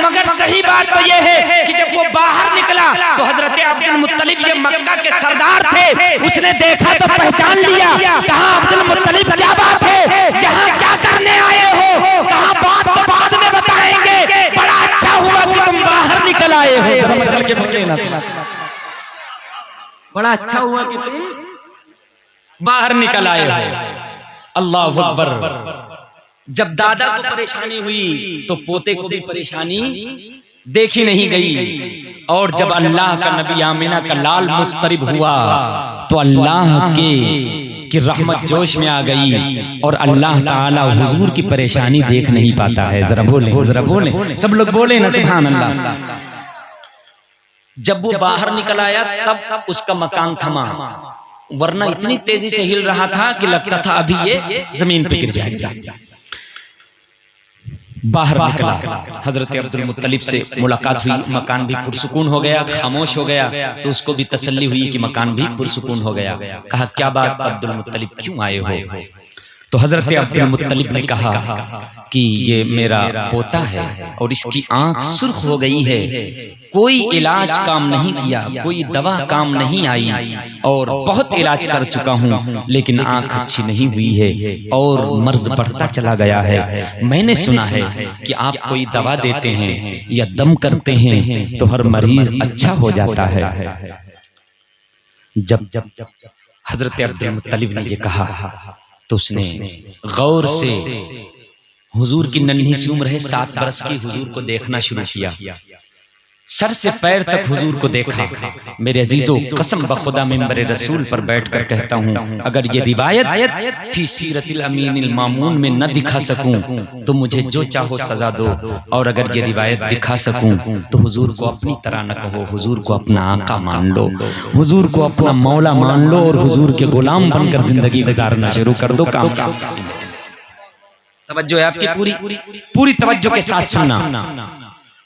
मगर सही बात तो ये है कि जब वो बाहर निकला तो हजरत अब्दुल मुत्तलिब ये मक्का के सरदार थे, उसने देखा तो पहचान लिया। कहा अब्दुल मुत्तलिब क्या बात है, यहाँ क्या करने आए हो? कहा बात तो बाद में बताएंगे, बड़ा अच्छा हुआ कि तुम बाहर निकल आए हो। चल के बोले ना, बड़ा अच्छा हुआ कि तुम बाहर निकल आए हो। अल्लाह अकबर। जब दादा को परेशानी हुई तो पोते को भी परेशानी देखी नहीं गई, और जब अल्लाह का नबी आमिना का लाल मुस्तरिब हुआ तो अल्लाह की रहमत जोश में आ गई, और अल्लाह ताला हुजूर की परेशानी देख नहीं पाता है। जरा बोले सब लोग बोले ना सुभान अल्लाह। जब वो बाहर निकल आया तब उसका मकान थमा, वरना इतनी तेजी से हिल रहा था कि लगता था अभी ये जमीन पे गिर जाएगा। बाहर निकला। हजरत अब्दुल मुत्तलिब से मुलाकात हुई, मकान भी पुरसुकून हो गया, खामोश हो गया। तो उसको भी तसल्ली हुई कि मकान भी पुरसुकून हो गया। कहा क्या बात अब्दुल मुत्तलिब क्यों आए हो? तो हजरत अब्दुल मुत्तलिब ने कहा कि ये मेरा पोता है और इसकी आंख सुर्ख हो गई है, कोई इलाज काम नहीं किया, कोई दवा काम नहीं आई और बहुत इलाज कर चुका हूँ लेकिन आंख अच्छी नहीं हुई है और मर्ज बढ़ता चला गया है। मैंने सुना है कि आप कोई दवा देते हैं या दम करते हैं तो हर मरीज अच्छा हो जाता है। जब हजरत अब्दुल मुत्तलिब ने ये कहा तो उसने गौर से हुजूर की नन्ही सी उम्र है 7 बरस की, हुजूर को देखना शुरू किया। सर से पैर तक हुजूर को देखा। मेरे अजीजों, कसम बखुदा मिंबर रसूल पर बैठकर कहता हूँ, अगर ये रिवायत फी सीरतिल अमीनिल मामून में न दिखा सकूं तो मुझे जो चाहो सजा दो, और अगर ये रिवायत दिखा सकूं तो हुजूर को अपनी तरह न कहो, हुजूर को अपना आका मान लो, हुजूर को अपना मौला मान लो और हुजूर के गुलाम बनकर जिंदगी गुजारना शुरू कर दो। काम तवज्जो है आपकी, पूरी तवज्जो के साथ सुनना।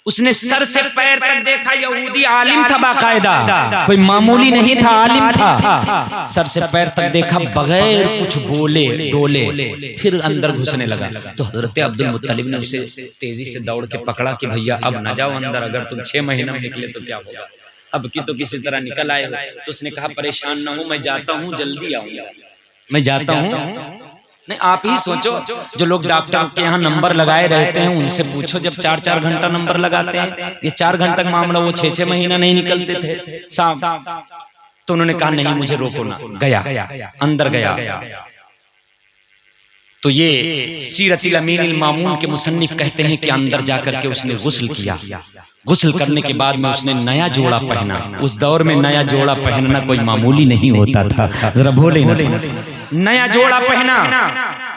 उसने सर से पैर तक देखा। यहूदी आलिम था बाकायदा, कोई मामूली नहीं था, आलिम था। सर से पैर तक देखा, बगैर कुछ बोले डोले फिर अंदर घुसने लगा। तो हजरत अब्दुल मुत्तलिब ने उसे तेजी से दौड़ के पकड़ा कि भैया अब न जाओ अंदर, अगर तुम 6 महीने में निकले तो क्या होगा, अब की तो किसी तरह निकल आए हो। तो उसने कहा परेशान ना हो, मैं जाता हूँ, जल्दी आऊंगा, मैं जाता हूँ। नहीं, आप ही सोचो, जो लोग डॉक्टर के यहाँ नंबर लगाए रहते हैं उनसे पूछो, जब 4-4 घंटा नंबर लगाते हैं, ये 4 घंटा का मामला, वो 6-6 महीना नहीं निकलते थे साहब। तो उन्होंने कहा नहीं मुझे रोको ना, गया अंदर गया। तो ये सीरतिल अमीनिल मामून के मुसन्निफ कहते हैं कि अंदर जाकर के उसने गुस्ल किया। गुस्ल करने के बाद में उसने नया जोड़ा पहना। उस दौर में नया जोड़ा पहनना कोई मामूली नहीं होता था, जरा बोले ना। नया जोड़ा पहना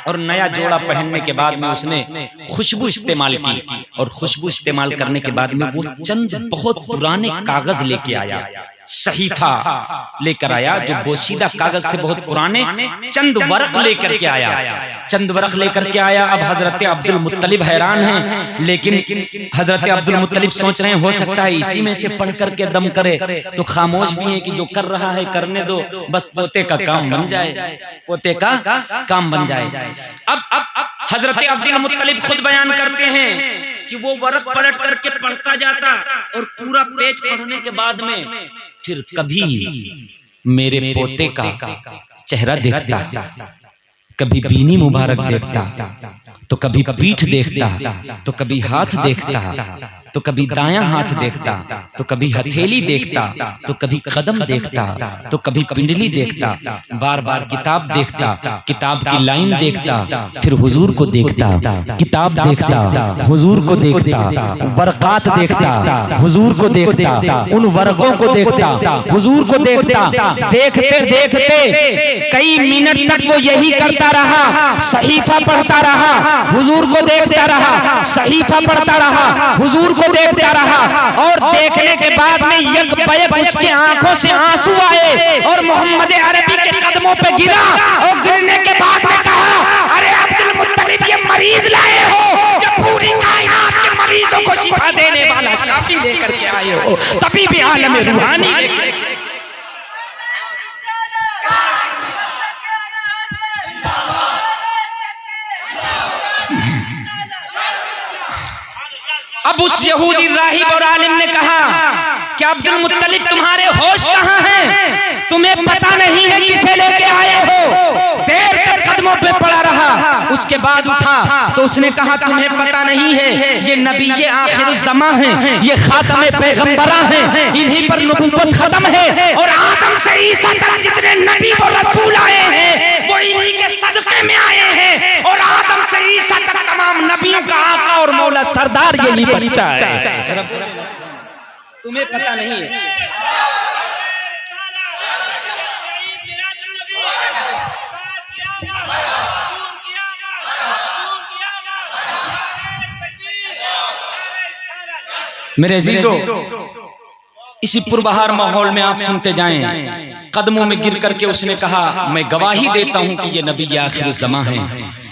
और नया जोड़ा पहनने के बाद में उसने खुशबू इस्तेमाल की, और खुशबू इस्तेमाल करने के बाद में वो चंद बहुत पुराने कागज लेके आया, सहीफा लेकर आया, जो बोसीदा कागज थे बहुत पुराने, चंद वर्क लेकर के आया, चंद वर्क लेकर के आया। अब हजरत अब्दुल मुत्तलिब हैरान हैं, लेकिन हजरत अब्दुल मुत्तलिब सोच रहे हैं हो सकता है इसी में से पढ़ करके दम करे, तो खामोश भी है कि जो कर रहा है करने दो, बस पोते का काम बन जाए, पोते का काम बन जाए। अब हजरत अब्दुल मुत्तलिब खुद बयान करते हैं कि वो वर्क पलट करके पढ़ता जाता और पूरा पेज पढ़ने के बाद में फिर कभी मेरे पोते का चेहरा देखता, कभी बीनी मुबारक देखता, तो कभी पीठ देखता, तो कभी हाथ देखता, तो कभी दायां हाथ देखता, तो कभी हथेली देखता, तो कभी कदम देखता, तो कभी पिंडली देखता, बार बार किताब देखता, किताब की लाइन देखता, फिर हुजूर को देखता, किताब देखता, हुजूर को देखता, वर्कात देखता, हुजूर को देखता, उन वर्कों को देखता, हुजूर को देखता। देखते देखते कई मिनट तक वो यही करता रहा, सहीफा पढ़ता रहा, हुजूर को देखता रहा, सहीफा पढ़ता रहा, हुजूर को देखता रहा, और देखने के बाद में यकबयक उसके आंखों से आंसू आए और मोहम्मद अरबी के कदमों पे गिरा, और गिरने के बाद में कहा, अरे अब्दुल मुत्तलिब ये मरीज लाए हो, जो पूरी कायनात के मरीजों को शिफा देने वाला शाफी लेकर के आए हो, तभी भी आलम रूहानी लेकर। अब उस यहूदी राहिब और आलिम ने कहा कि अब्दुल मुत्तलिब तुम्हारे होश कहाँ हैं? तुम्हें पता नहीं है किसे लेके आए हो? देर तक कदमों पे पड़ा रहा, उसके बाद उठा तो उसने कहा तुम्हें पता नहीं है ये नबी ये आखिरुज़्ज़मा हैं, ये खातमे पैगंबरा हैं, इन्हीं पर नबूवत खत्म है, और आदम से ईसा तक जितने नबी व रसूल आए हैं वो इन्हीं के सदक़े में आए हैं, और आदम से ईसा तक तमाम नबियों का आका और मौला सरदार यही बच्चा है। तुम्हें पता नहीं है। मेरे अजीजों, इसी पुरबहार माहौल में आप सुनते जाएं, कदमों में गिर करके उसने कहा मैं गवाही देता हूं कि ये नबी आखिरुज़्ज़मा हैं,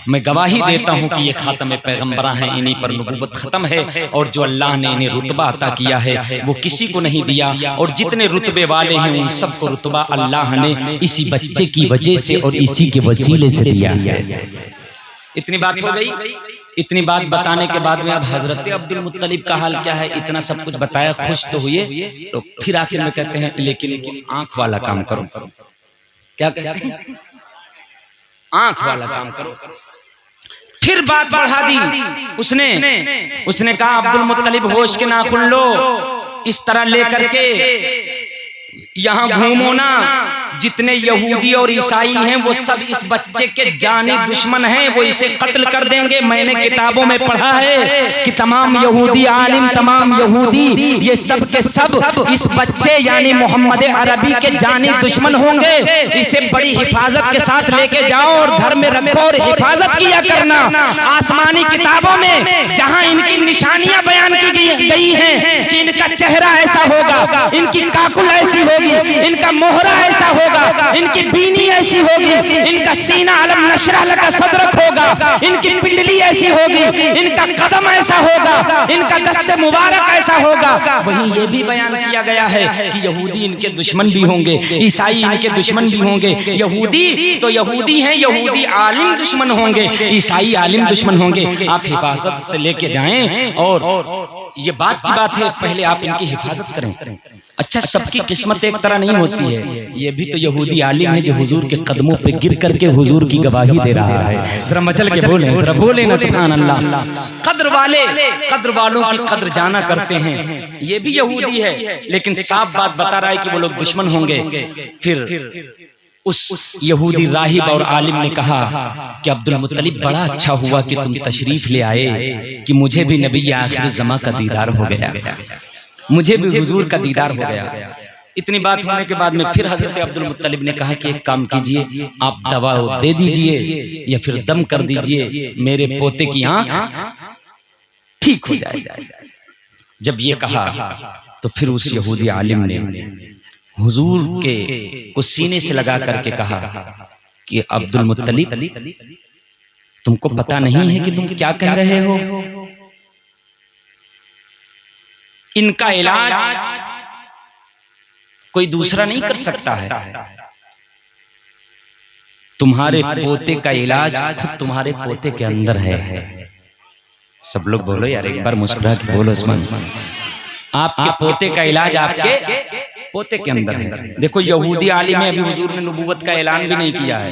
मैं गवाही देता हूँ कि ये खातम पैगम्बरा हैं, इन्हीं पर नबूवत ख़त्म है और जो अल्लाह ने इन्हें रुतबा अता किया है वो किसी को नहीं दिया, और जितने रुतबे वाले हैं उन सबको रुतबा अल्लाह ने इसी बच्चे की वजह से और इसी के वसीले से दिया है। इतनी बात हो गई। इतनी बात बताने के बाद में अब हजरत अब्दुल मुत्तलिब का हाल क्या है, इतना सब कुछ बताया, खुश तो हुए, तो फिर आखिर में कहते हैं लेकिन आंख वाला काम करो। क्या कहते हैं? आंख वाला काम करो। फिर बात बढ़ा दी उसने कहा अब्दुल मुत्तलिब होश के नाखून लो, इस तरह लेकर के यहाँ घूमो ना, जितने यहूदी और ईसाई हैं वो सब इस बच्चे के जानी दुश्मन हैं, वो इसे कत्ल कर देंगे। मैंने किताबों में पढ़ा है कि तमाम यहूदी आलिम, तमाम यहूदी ये सब के सब इस बच्चे यानी मोहम्मद अरबी के जानी दुश्मन होंगे। इसे बड़ी हिफाजत के साथ लेके जाओ और घर में रखो और हिफाजत किया करना। आसमानी किताबों में जहाँ इनकी निशानियां बयान की गई हैं कि इनका चेहरा ऐसा होगा, इनकी काकुल ऐसी होगी, इनका मोहरा ऐसा होगा, इनकी बीनी ऐसी होगी, इनका सीना अलम नशरा लका सदरक होगा, इनकी पिंडली ऐसी होगी, इनका कदम ऐसा होगा, इनका दस्ते मुबारक ऐसा होगा। वहीं ये भी बयान किया गया है कि यहूदी इनके दुश्मन भी होंगे, ईसाई इनके दुश्मन भी होंगे। यहूदी तो यहूदी हैं, यहूदी आलिम दुश्मन होंगे, ईसाई आलिम दुश्मन होंगे। आप हिफाजत से लेके जाएं, और ये बात की बात है, पहले आप इनकी हिफाजत करें। अच्छा, सबकी किस्मत एक तरह नहीं होती है। ये भी तो यहूदी आलिम है जो हुजूर के कदमों पे गिर करके हुजूर की गवाही दे रहा है। जरा मचल के बोले, जरा बोले ना सुभान अल्लाह। कद्र वाले कद्र वालों की कद्र जाना करते हैं। ये भी यहूदी है, लेकिन साफ बात बता रहा है कि वो लोग दुश्मन होंगे। फिर उस यहूदी राहिब और आलिम ने कहा कि अब्दुल मुत्तलिब, बड़ा अच्छा हुआ कि तुम तशरीफ ले आए, कि मुझे भी नबी आखिर ज़मा का दीदार हो गया, मुझे भी हुजूर का दीदार हो गया। इतनी बात होने के बाद में फिर हजरत अब्दुल मुत्तलिब ने कहा कि एक काम कीजिए, आप दवा दे दीजिए या फिर दम कर दीजिए, मेरे पोते की आंख ठीक हो जाए। जब ये कहा तो फिर उस यहूदी आलिम ने हुजूर के को सीने से लगा करके कहा कि अब्दुल मुत्तलिब, तुमको पता नहीं है कि तुम क्या कह रहे हो? इनका इलाज कोई दूसरा नहीं कर सकता है। तुम्हारे पोते का इलाज खुद तुम्हारे पोते के अंदर है। सब लोग बोलो यार, एक बार मुस्कुरा के बोलो उस्मान, आपके पोते का इलाज आपके पोते के अंदर है। देखो, यहूदी आलिम में अभी हुजूर ने नबूवत का ऐलान भी नहीं किया है,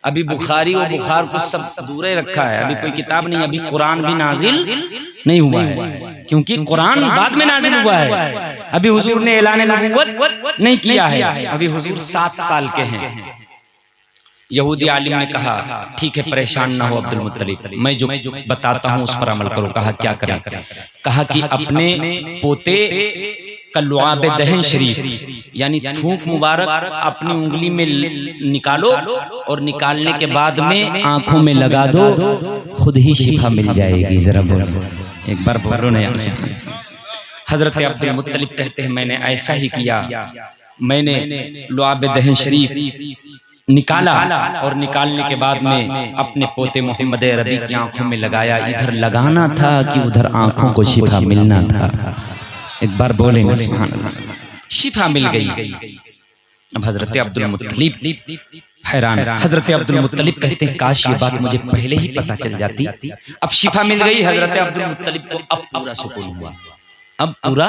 अभी बुखारी और बुखार कुछ सब दूर रखा है, अभी कोई किताब नहीं, अभी कुरान भी नाजिल नहीं हुआ है, क्योंकि कुरान बाद में नाजिल हुआ है। अभी हुजूर ने ऐलान नबूवत नहीं किया है, अभी हुजूर 7 साल के हैं। यहूदी आलिम ने कहा, ठीक है, परेशान ना हो अब्दुल मुत्तलिब, मैं जो बताता हूँ उस पर अमल करो। कहा क्या करें? कहा कि अपने पोते का लुआब दहन शरीफ यानी थूक मुबारक अपनी उंगली में निकालो, और निकालने के बाद में आंखों में लगा दो, खुद ही शिफा मिल जाएगी। जरा बोलो, एक बार बोलो ना यार। हजरत अब्दुल मुत्तलिब कहते हैं, मैंने ऐसा ही किया, मैंने लुआब दहन शरीफ निकाला, और निकालने के बाद में अपने पोते मोहम्मद अरबी की आंखों में लगाया। इधर लगाना था कि उधर आंखों को शिफा मिलना था। एक बार बोलेंगे सुभान अल्लाह, शिफा मिल गई। अब हजरत अब्दुल मुत्तलिब हैरान। हजरत अब्दुल मुत्तलिब कहते हैं, काश ये बात मुझे पहले ही पता चल जाती। अब शिफा मिल गई हजरत अब्दुल मुत्तलिब को, अब पूरा सुकून हुआ, अब पूरा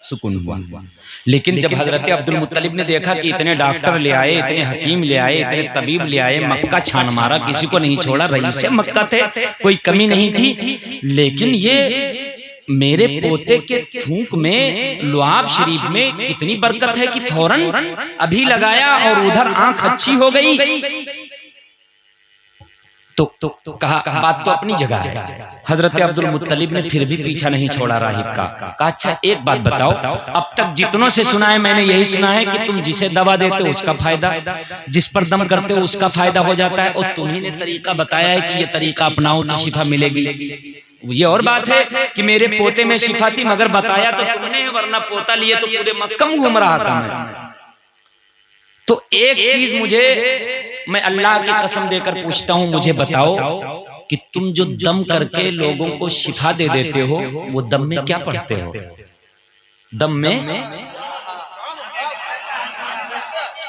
सुकून हुआ। लेकिन जब हजरत अब्दुल मुत्तलिब ने देखा कि इतने डॉक्टर ले आए, इतने हकीम ले आए, इतने तबीब ले आए, मक्का छान मारा, किसी को नहीं छोड़ा, रईस मक्का थे, कोई कमी नहीं थी, लेकिन ये मेरे पोते के थूक में लुआब शरीफ में कितनी बरकत है कि फौरन अभी लगाया और उधर आंख अच्छी हो गई। तो कहा, बात तो अपनी जगह है। हजरत अब्दुल मुत्तलिब ने फिर भी पीछा नहीं छोड़ा राहिब का। कहा, अच्छा एक बात बताओ, अब तक जितनों से सुना है मैंने यही सुना है कि तुम जिसे दवा देते हो उसका फायदा, जिस पर दम करते हो उसका फायदा हो जाता है, और तुम्ही ने तरीका बताया है कि ये तरीका अपनाओ तो शिफा मिलेगी। ये और बात है कि मेरे पोते में शिफा थी, मगर बताया तो तुमने, वरना पोता लिए तो पूरे मक्का में घूम रहा था मैं। तो एक चीज मुझे, मैं अल्लाह की कसम देकर पूछता हूं, मुझे बताओ कि तुम जो दम करके लोगों को शिफा दे देते हो, वो दम में क्या पढ़ते हो? दम में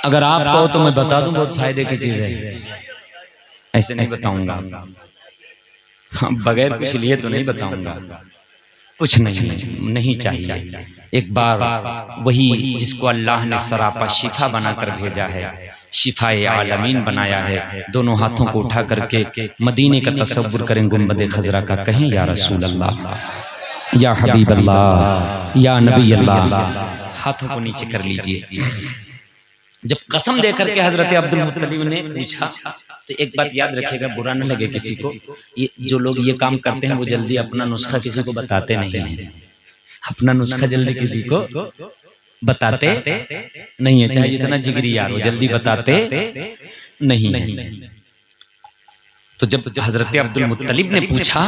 अगर आप कहो तो मैं बता दूं, बहुत फायदे की चीज है। ऐसे नहीं बताऊंगा, बगैर कुछ लिए तो नहीं बताऊंगा। कुछ नहीं चाहिए। एक बार वही जिसको अल्लाह ने सरापा शिफा बनाकर भेजा है, शिफाए आलमीन बनाया है, दोनों हाथों को उठा करके मदीने का तसव्वुर करें, गुंबदे खजरा का, कहें या रसूल अल्लाह, या हबीब अल्लाह, या नबी अल्लाह। हाथों को नीचे कर लीजिए। जब कसम देकर के हजरत अब्दुल मुत्तलिब ने पूछा, तो एक बात याद रखिएगा, बुरा न लगे किसी को, ये जो लोग ये काम करते हैं वो जल्दी अपना नुस्खा किसी को बताते नहीं हैं। अपना नुस्खा जल्दी किसी को बताते नहीं है, चाहे जितना जिगरी यार हो, जल्दी बताते नहीं है। तो जब हजरत अब्दुल मुत्तलिब ने पूछा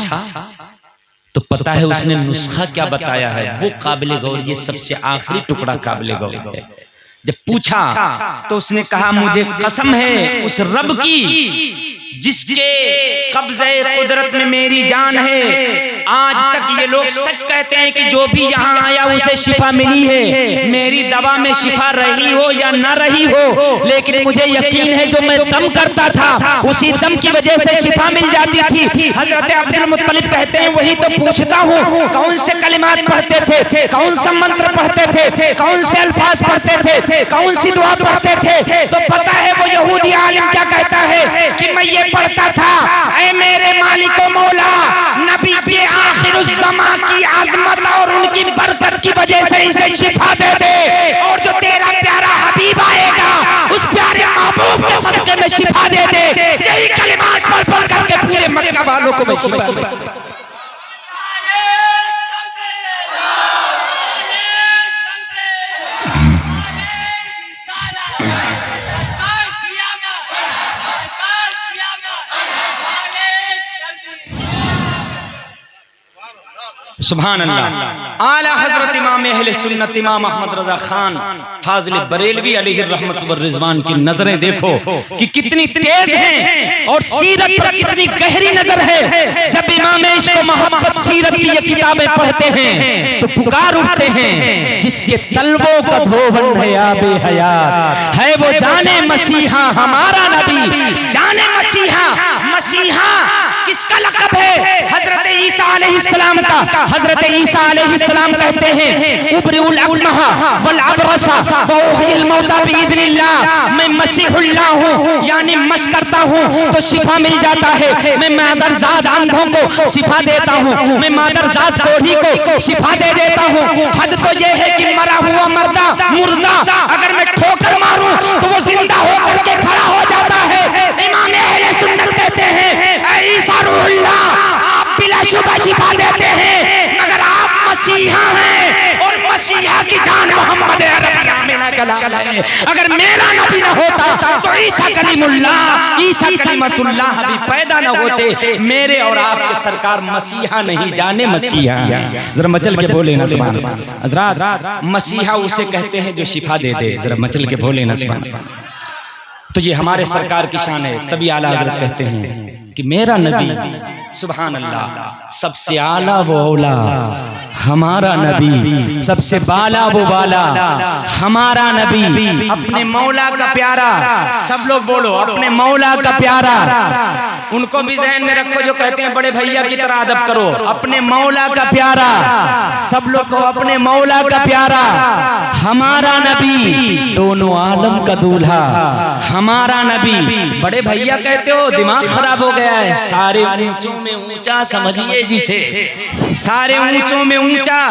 तो पता है उसने नुस्खा क्या बताया है, वो काबिल गौर, ये सबसे आखिरी टुकड़ा काबिल गौर है। जब पूछा तो उसने कहा, मुझे कसम है उस रब की जिसके कब्ज़े कुदरत में मेरी जान है, आज तक ये लोग सच कहते हैं कि जो भी यहाँ आया उसे शिफा मिली है। मेरी दवा में शिफा रही हो या न रही हो, लेकिन मुझे यकीन है जो मैं दम करता था उसी दम की वजह से शिफा मिल जाती थी। हजरत अब्दुल मुत्तलिब कहते हैं, वही तो पूछता हूँ, कौन से कलिमात पढ़ते थे, कौन सा मंत्र पढ़ते थे, कौन से अल्फाज पढ़ते थे, कौन सी दुआ पढ़ते थे? तो पता है वो यहूदी आलिम क्या कहता है कि मैं ये पढ़ता था, ऐ मेरे मालिक मौला, नबी के आखिरुज़्ज़मा की आज़मत और उनकी बरकत की वजह से इसे शिफा दे दे, और जो तेरा प्यारा हबीब आएगा उस प्यारे महबूब के सदक़े में शिफा दे दे। यही कलिमात पढ़ पढ़ करके पूरे मक्का वालों को मैं शिफा दे। सुभान अल्लाह। आला हजरत इमाम अहले सुन्नत इमाम अहमद रजा खान फाजिल बरेलवी अलैहि रहमत व रिजवान की नजरें देखो कि कितनी तेज हैं और सीरत पर कितनी गहरी नजर है। जब इमाम इश्क मोहब्बत सीरत की ये किताबें पढ़ते हैं तो पुकार उठते हैं, जिसके तलवों का धोबन है आबे हयात है, वो जाने मसीहा हमारा नबी, जाने मसीहा। मसीहा किसका लक़ब है? हजरत ईसा अलैहिस्सलाम का। हजरत ईसा अलैहिस्सलाम कहते हैं, उबरिउल अकमहा वल अबरसा व उहिल मौता बिइज़्निल्लाह, मैं मसीहुल्लाह हूँ, यानी मस करता हूँ तो शिफा मिल जाता है। मैं मादरजात अंधों को शिफा देता हूँ, मैं मादरजात कोढ़ी को शिफा दे देता हूँ। हद तो ये है कि मरा हुआ मुर्दा अगर मैं ठोकर मारूं तो वो जिंदा होकर के खड़ा हो जाता है। इमाम अहले सुन्नत कहते हैं, ईसा रूहुल्लाह, आप बिलाशुबा शिफा देते हैं, मगर आप मसीहा हैं और मसीहा की जान मोहम्मद अरबिया में ना कलाम है। अगर मेरा नबी ना होता तो ईसा कलीमुल्लाह, ईसा कलीमतुल्लाह भी पैदा ना होते। मेरे और आपके सरकार मसीहा नहीं, जाने मसीहा। जरा मचल के बोले ना सुभान अल्लाह। हज़रात, मसीहा उसे कहते हैं जो शिफा दे दे। जरा मचल के बोले ना सुभान अल्लाह। तो ये हमारे सरकार की शान है। तभी आला हज़रत कहते हैं कि मेरा नबी, सुभान अल्लाह, सबसे आला वो औला हमारा नबी, सबसे बाला वो बाला हमारा नबी, अपने मौला का प्यारा। सब लोग बोलो, अपने मौला का प्यारा। उनको भी ज़हन में रखो जो कहते हैं बड़े भैया की तरह अदब करो। अपने मौला का प्यारा, सब लोग को अपने मौला का प्यारा हमारा नबी, दोनों आलम का दूल्हा हमारा नबी। बड़े भैया कहते हो, दिमाग खराब हो गया है। सारे ऊंचों में ऊंचा समझिए जिसे, सारे ऊंचों में ऊंचा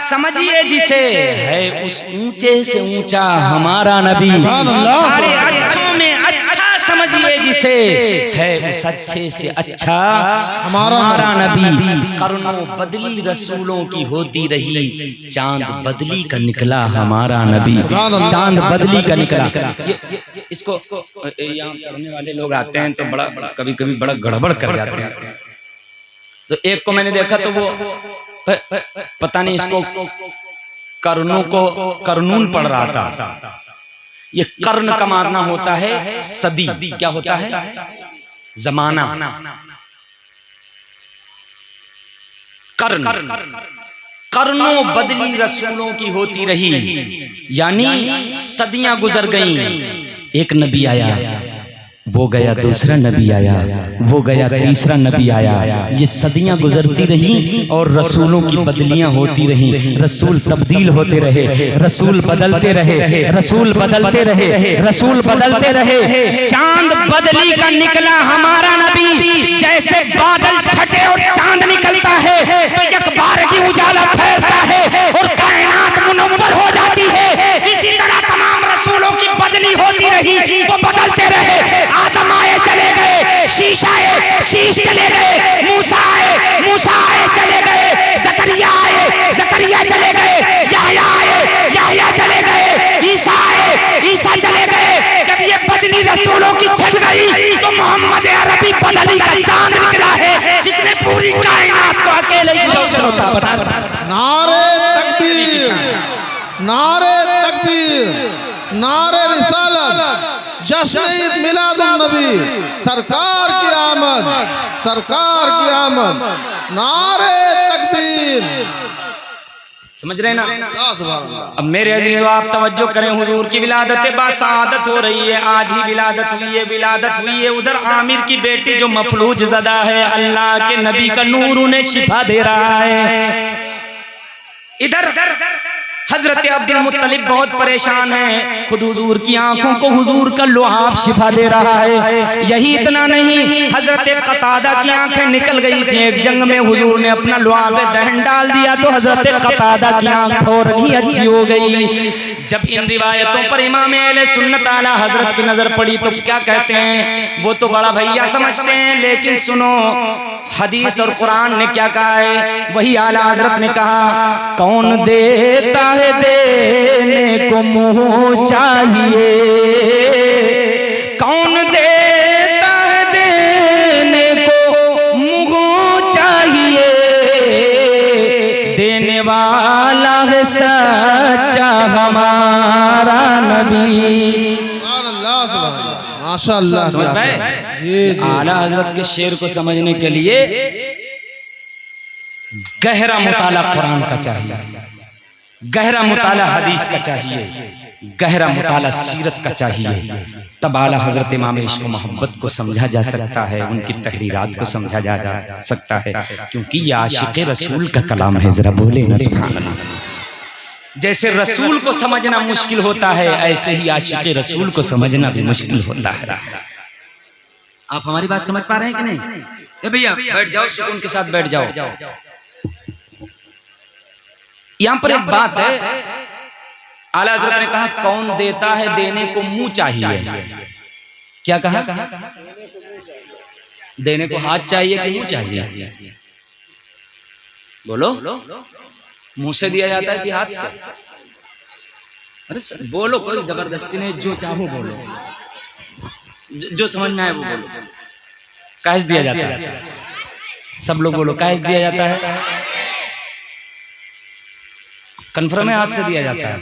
समझिए जिसे, है उस ऊंचे से ऊंचा हमारा नबी। सारे अच्छों में अच्छा समझिए जिसे, है उस अच्छे से अच्छा हमारा नबी। कर्नों बदली रसूलों की होती रही, चांद बदली का निकला हमारा नबी, चांद बदली का निकला। इसको यहाँ पढ़ने वाले लोग आते हैं तो बड़ा कभी कभी बड़ा गड़बड़ कर जाते हैं। तो एक को मैंने देखा तो वो पता नहीं इसको कर्नून पढ़ रहा था। ये कर्न का मारना होता है सदी। क्या होता है? जमाना। कर्न, कर्नों बदली रसूलों की होती रही, यानी सदियां गुजर गईं। एक नबी आया, वो गया, दूसरा नबी आया, वो गया, तीसरा नबी आया। ये सदियां गुजरती रहीं और रसूलों की बदलियां होती रहीं। रसूल तब्दील होते रहे, रसूल बदलते रहे, रसूल बदलते रहे, रसूल बदलते रहे। चांद बदली का निकला हमारा नबी, जैसे बादल छटे और चांद निकलता है तो एक बार की उजाला फैलता है और कायनात मुनव्वर हो जाती है। इसी तरह तमाम रसूलों की बदली होती रही, वो बदलते रहे। आदम आए चले गए, शीश आए, शीश चले गए, मूसा आए, मूसा आए चले गए, जकरिया आए, जकरिया चले गए, याहया आए, याहया चले गए, ईसा आए, ईसा चले गए। जब ये बदली रसूलों की छट गई तो मोहम्मद अरबी बदली का चांद निकला है, जिसने पूरी कायनात को अकेले ही रोशन होता बना। नारे तकबीर, नारे तकबीर, नारे रिसालत, जश्न ईद मिलादुन नबी, सरकार की आमद, सरकार की आमद, नारे तकबीर। समझ रहे ना? सुभान अल्लाह। अब मेरे अजीज़ आप तवज्जो करें, हुजूर की विलादत बासादत हो रही है। आज ही विलादत हुई है, विलादत हुई है। उधर आमिर की बेटी जो मफलूज ज़दा है, अल्लाह के नबी का नूर उन्हें शिफा दे रहा है। इधर हजरत अब्दुल मुत्तलिब बहुत परेशान है, खुद हुजूर की आंखों को हुजूर का लुआब शिफा दे रहा है। यही इतना नहीं, हजरत कतादा की आंखें निकल गई थी एक जंग में, हुजूर ने अपना लुआब दहन डाल दिया तो हजरत कतादा की आंख फौरन ही अच्छी हो गई। जब इन रिवायतों पर इमाम अहले सुन्नत आला हजरत की नजर पड़ी तो क्या कहते हैं, वो तो बड़ा भैया समझते हैं, लेकिन सुनो हदीस और कुरान ने क्या कहा है। वही आला हजरत ने कहा, कौन देता है देने को मुंह चाहिए, कौन देता है देने को मुंह चाहिए, देने वाला है सच्चा हमारा नबी। माशाअल्लाह। समझ पाए? आला हजरत के शेर को समझने के लिए गहरा मुताला कुरान का चाहिए, गहरा मुताला हदीस का चाहिए, गहरा मुताला सीरत का चाहिए। तब आला हजरत इमाम इश्क मोहब्बत को समझा जा सकता है, उनकी तहरीरात को समझा जा सकता है, क्योंकि ये आशिक़ रसूल का कलाम है। जरा बोले ना सुभान अल्लाह। जैसे रसूल को समझना मुश्किल होता है, ऐसे ही आशिक़ रसूल को समझना भी मुश्किल होता है। आप हमारी बात समझ पा रहे हैं कि नहीं? ए भैया बैठ जाओ, सुकून के साथ बैठ जाओ। यहां पर एक बात है, आला हज़रत ने कहा कौन देता है देने को मुंह चाहिए। क्या कहा? देने को हाथ चाहिए कि मुंह चाहिए? बोलो, मुंह से दिया जाता है कि हाथ से? अरे बोलो, कोई जबरदस्ती नहीं, जो चाहो बोलो, जो समझना है वो बोलो। कैसे दिया जाता है? सब लोग बोलो, कैसे दिया जाता है? कन्फर्म है, हाथ से दिया जाता है।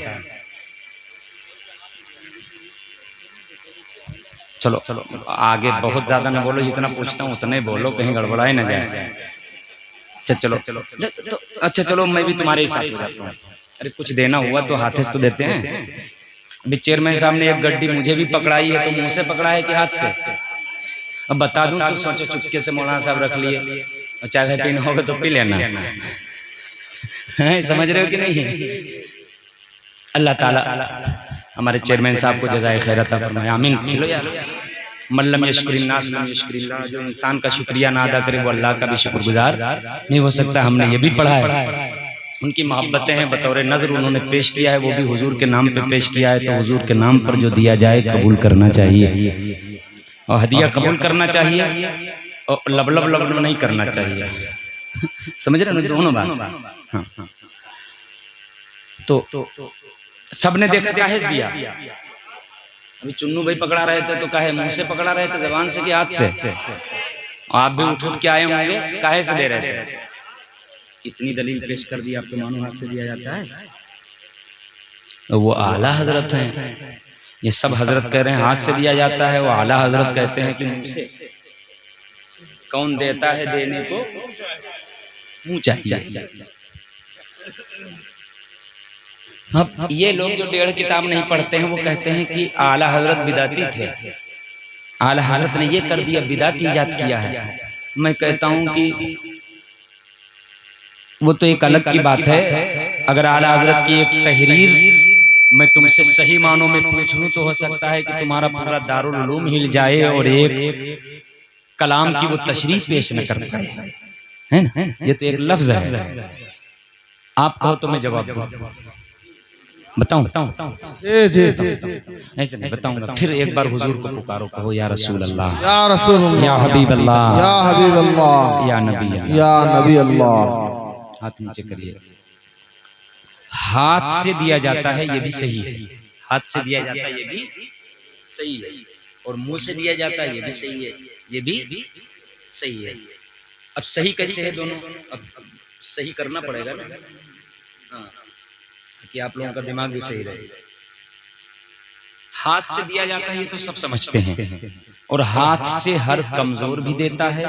चलो चलो आगे बहुत ज्यादा ना बोलो, जितना पूछता हूँ उतना ही बोलो, कहीं गड़बड़ाए ना जाए। अच्छा चलो चलो तो अच्छा चलो, मैं भी तुम्हारे ही साथ हो जाता हूँ। अरे कुछ देना हुआ तो हाथ से तो देते हैं। अभी चेयरमैन साहब ने एक गड्डी मुझे भी पकड़ाई है, तो मुंह से पकड़ा है कि हाथ से? अब बता दूं तो सोचो चुपके से मौलाना साहब रख लिए, और चाहे पीना होगा तो पी लेना। समझ रहे हो कि नहीं? अल्लाह ताला हमारे चेयरमैन साहब को जज़ाए खैर अता फरमाए, आमीन। खिलो यार, मल्लम यशकुरिन्नास लम यशकुरिल्लाह, जो इंसान का शुक्रिया ना अदा करे वो अल्लाह का भी शुक्रगुजार नहीं हो सकता। हमने ये भी पढ़ा है। उनकी मोहब्बतें हैं, बतौर नज़र उन्होंने पेश किया है, वो भी हुजूर के नाम पे पेश किया है। तो हुजूर के नाम पर जो दिया जाए कबूल करना चाहिए, और हदिया कबूल करना चाहिए, और लब लब लब नहीं करना चाहिए। समझ रहे हो दोनों बात? हाँ। तो सबने देखा काहे दिया। अभी चुन्नू भाई पकड़ा रहे थे तो काहे मुंह से पकड़ा रहे थे, जबान से कि हाथ से? आप भी उठ उठ के आए होंगे, काहे से दे रहे थे? इतनी दलील पेश कर दी आपको, मानो हाथ से दिया जाता है। वो आला हजरत हैं, ये सब हजरत कह रहे हैं हाथ से दिया जाता है, वो आला हजरत कहते हैं कि मुंह से। कौन देता है देने को मुंह चाहिए। अब ये लोग जो 1.5 किताब नहीं पढ़ते हैं वो कहते हैं कि आला हजरत बिदाती थे, आला हजरत ने ये कर दिया, बिदाती इजाद किया है। मैं कहता हूं कि वो तो एक अलग की बात है। अगर आला हजरत की एक तहरीर मैं तुमसे सही मानों में पूछ लूं तो हो सकता है कि तुम्हारा पूरा दारुल उलूम हिल जाए और एक कलाम की वो तशरीह पेश न कर पाए, है ना? ये तो एक लफ्ज है। आप कहो तो मैं जवाब दूं, बताऊं? जी ऐसे नहीं बताऊंगा। फिर एक बार हुजूर को पुकारो, कहो या रसूल अल्लाह, या रसूल अल्लाह, या हबीब अल्लाह, या हबीब अल्लाह, या नबी अल्लाह। या नबी अल्लाह। हाथ नीचे करिए। हाथ से दिया जाता है ये भी सही है, हाथ से दिया जाता है ये भी सही है, और मुंह से दिया जाता है ये भी सही है, ये भी सही है। अब सही कैसे है दोनों? अब सही करना पड़ेगा ना, हाँ, कि आप लोगों का दिमाग भी सही रहे। हाथ से दिया जाता है ये तो सब समझते हैं, और हाथ से हर कमजोर भी देता है,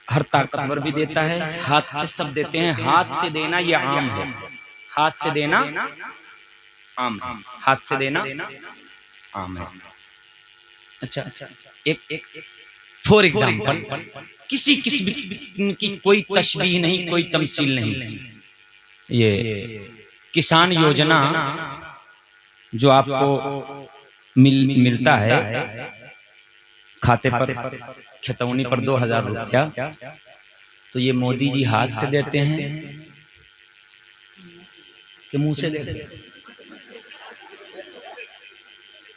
हर ताकतवर भी देता है, हाथ से सब देते हैं। हाथ से देना ये आम है, हाथ से देना आम है, हाथ से देना आम है। अच्छा, एक फॉर एग्जाम्पल, किसी किस्म की कोई तशबीह नहीं, कोई तमसील नहीं। ये किसान योजना जो आपको मिलता है खाते पर, खतौनी पर 2000 रुपया, तो ये मोदी जी हाथ से देते हैं कि मुंह से देते हैं?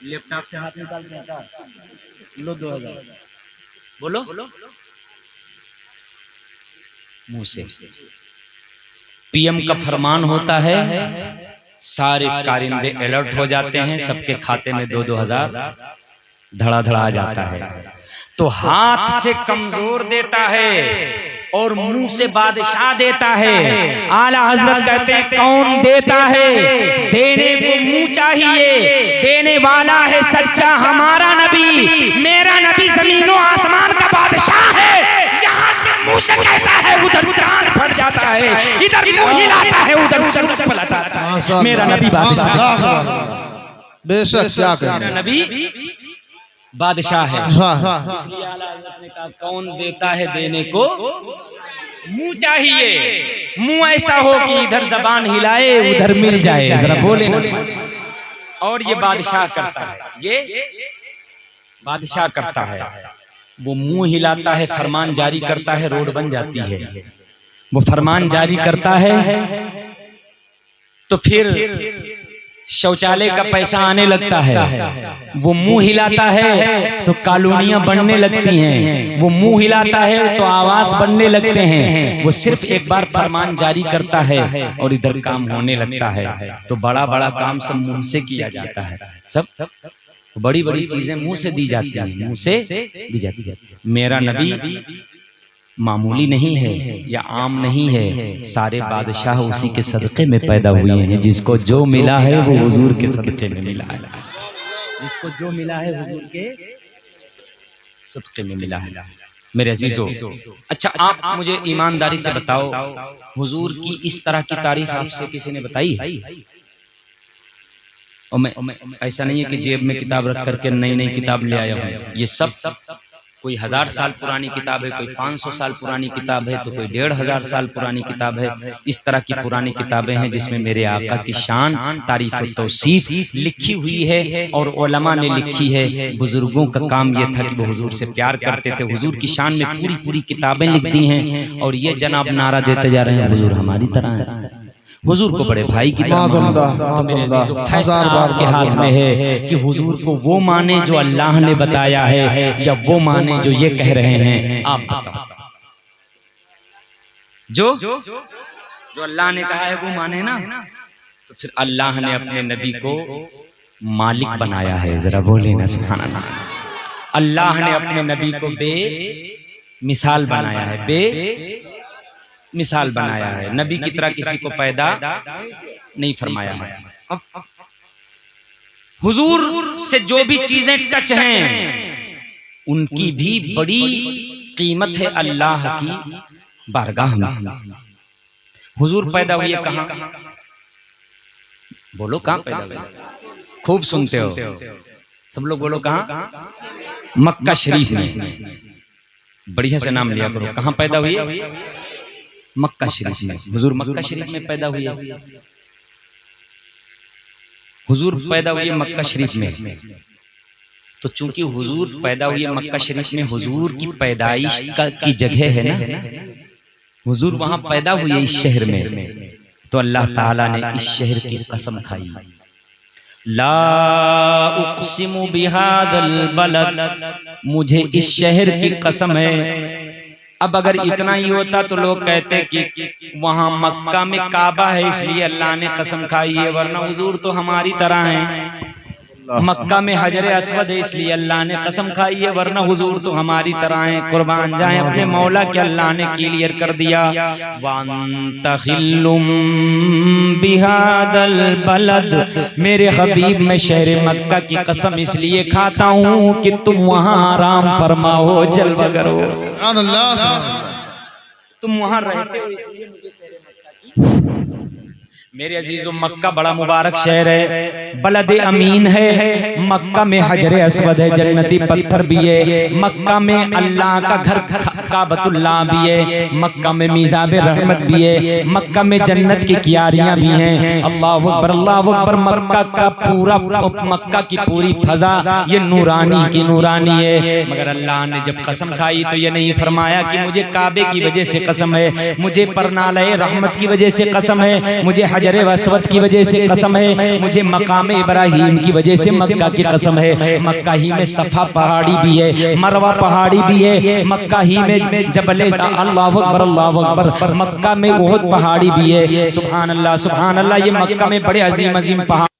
लैपटॉप से हाथ निकाल देता, लो 2000, बोलो मुंह से। पीएम का फरमान होता है, सारे कारिंदे अलर्ट हो जाते हैं, सबके खाते में 2-2 हजार धड़ाधड़ा आ जाता है। तो हाथ से कमजोर देता है और मुंह से बादशाह देता है। आला हजरत कहते हैं कौन देता है? देने को मुंह चाहिए, देने वाला है सच्चा हमारा नबी। मेरा नबी जमीनों आसमान का बादशाह है। यहाँ से मुंह से कहता है, उधर कान फट जाता है, इधर मुंह हिलाता है, उधर सर पलटाता है। मेरा नबी बादशाह, बेशक क्या मेरा कहना नबी बादशाह है। है। इसलिए आला हज़रत ने कहा कौन देता है देने को मुंह चाहिए। मुंह ऐसा हो कि इधर जबान हिलाए उधर मिल जाए, जरा बोले ना। और ये बादशाह करता है, ये बादशाह करता है। वो मुंह हिलाता है, फरमान जारी करता है, रोड बन जाती है। वो फरमान जारी करता है तो फिर शौचालय का पैसा आने लगता है। वो मुंह हिलाता है तो कॉलोनियां बनने लगती हैं। वो मुंह हिलाता है तो आवास बनने लगते हैं। वो सिर्फ एक बार फरमान जारी करता है और इधर काम होने लगता है। तो बड़ा बड़ा काम सब मुंह से किया जाता है। सब बड़ी बड़ी चीजें मुंह से दी जाती हैं, मुंह से दी जाती है। मेरा नबी मामूली नहीं है या आम नहीं है, सारे बादशाह उसी के सदक़े में पैदा हुए हैं। जिसको जो मिला है वो हुजूर के सदक़े में मिला है। जिसको जो मिला है हुजूर के सदक़े में मिला है। मेरे अजीजों, अच्छा आप मुझे ईमानदारी से बताओ, हुजूर की इस तरह की तारीफ आपसे किसी ने बताई है? और मैं ऐसा नहीं है कि जेब में किताब रख करके नई नई किताब ले आया हूँ। ये सब कोई 1000 साल पुरानी किताब है, कोई 500 साल पुरानी किताब है, तो कोई 1500 साल पुरानी किताब है। इस तरह की पुरानी किताबें हैं जिसमें मेरे आका की शान, तारीफ और तौसीफ लिखी हुई है और उलमा ने लिखी है। बुजुर्गों का काम ये था कि वो हुजूर से प्यार करते थे, हुजूर की शान में पूरी पूरी किताबें लिख दी हैं। और ये जनाब नारा देते जा रहे हैं हुजूर हमारी तरह है, हुजूर को बड़े भाई की तरह मानो। फैसला आपके हाथ में है कि हुजूर को वो माने जो अल्लाह ने बताया है या वो माने जो ये कह रहे हैं। आप बताओ, जो अल्लाह ने कहा है वो माने ना। तो फिर अल्लाह ने अपने नबी को मालिक बनाया है, जरा बोले ना सुभान अल्लाह। अल्लाह ने अपने नबी को बेमिसाल बनाया है, मिसाल बनाया है। नबी की तरह किसी को पैदा नहीं फरमाया है। अब हुजूर से जो भी चीजें टच हैं उनकी भी बड़ी कीमत है अल्लाह की बारगाह में। हुजूर पैदा हुए कहाँ? बोलो कहाँ पैदा हुए? खूब सुनते हो सब लोग, बोलो कहाँ? मक्का शरीफ में। बढ़िया से नाम लिया करो। कहाँ पैदा हुए? मक्का शरीफ में। हुजूर मक्का शरीफ में पैदा हुए। हुजूर पैदा हुए मक्का शरीफ में। तो चूंकि हुजूर पैदा हुए मक्का शरीफ में, हुजूर की पैदाइश की जगह है ना, हुजूर वहां पैदा हुए इस शहर में, तो अल्लाह ताला ने इस शहर की कसम खाई, ला उक़सिमु बिहादल बलद, मुझे इस शहर की कसम है। अब अगर इतना ही होता तो लोग कहते कि वहां मक्का में काबा है इसलिए अल्लाह ने कसम खाई है, वरना हुजूर तो हमारी तरह हैं। मक्का में हजर अस्वद है इसलिए अल्लाह ने कसम खाई है, वरना हुजूर तो हमारी तरह हैं। कुर्बान जाएं अपने मौला के, अल्लाह ने क्लियर कर दिया, वांतखिल्लुम बिहादल बलद, मेरे हबीब मैं शहर मक्का की कसम इसलिए खाता हूँ कि तुम वहाँ आराम फरमाओ, जलवा करो, तुम वहाँ रहते हो इसलिए मुझे शहर मक्का की। मेरे अजीजों, मक्का बड़ा मुबारक शहर है, बलद अमीन है। मक्का में हजर अस्वद है, जन्नती पत्थर भी है। मक्का में अल्लाह का घर काबतुल्लाह भी है। मक्का में मीज़ाब रहमत भी है। मक्का में जन्नत की क्यारियां भी हैं। अल्लाहु अकबर, अल्लाहु अकबर। मक्का का पूरा, मक्का की पूरी फजा ये नूरानी की नूरानी है। मगर अल्लाह ने जब कसम खाई तो ये नहीं फरमाया कि मुझे काबे की वजह से कसम है, मुझे परनाले रहमत की वजह से कसम है, मुझे हजर अस्वद की वजह से कसम है, मुझे मकाम इब्राहिम की वजह से मक्का की कसम है। मक्का ही में सफा पहाड़ी भी है, मरवा पहाड़ी भी है। मक्का ही में जबल, अल्लाहु अकबर, अल्लाहु अकबर। मक्का में उहद पहाड़ी भी है। सुभान अल्लाह, सुभान अल्लाह। ये मक्का में बड़े अजीम अजीम पहाड़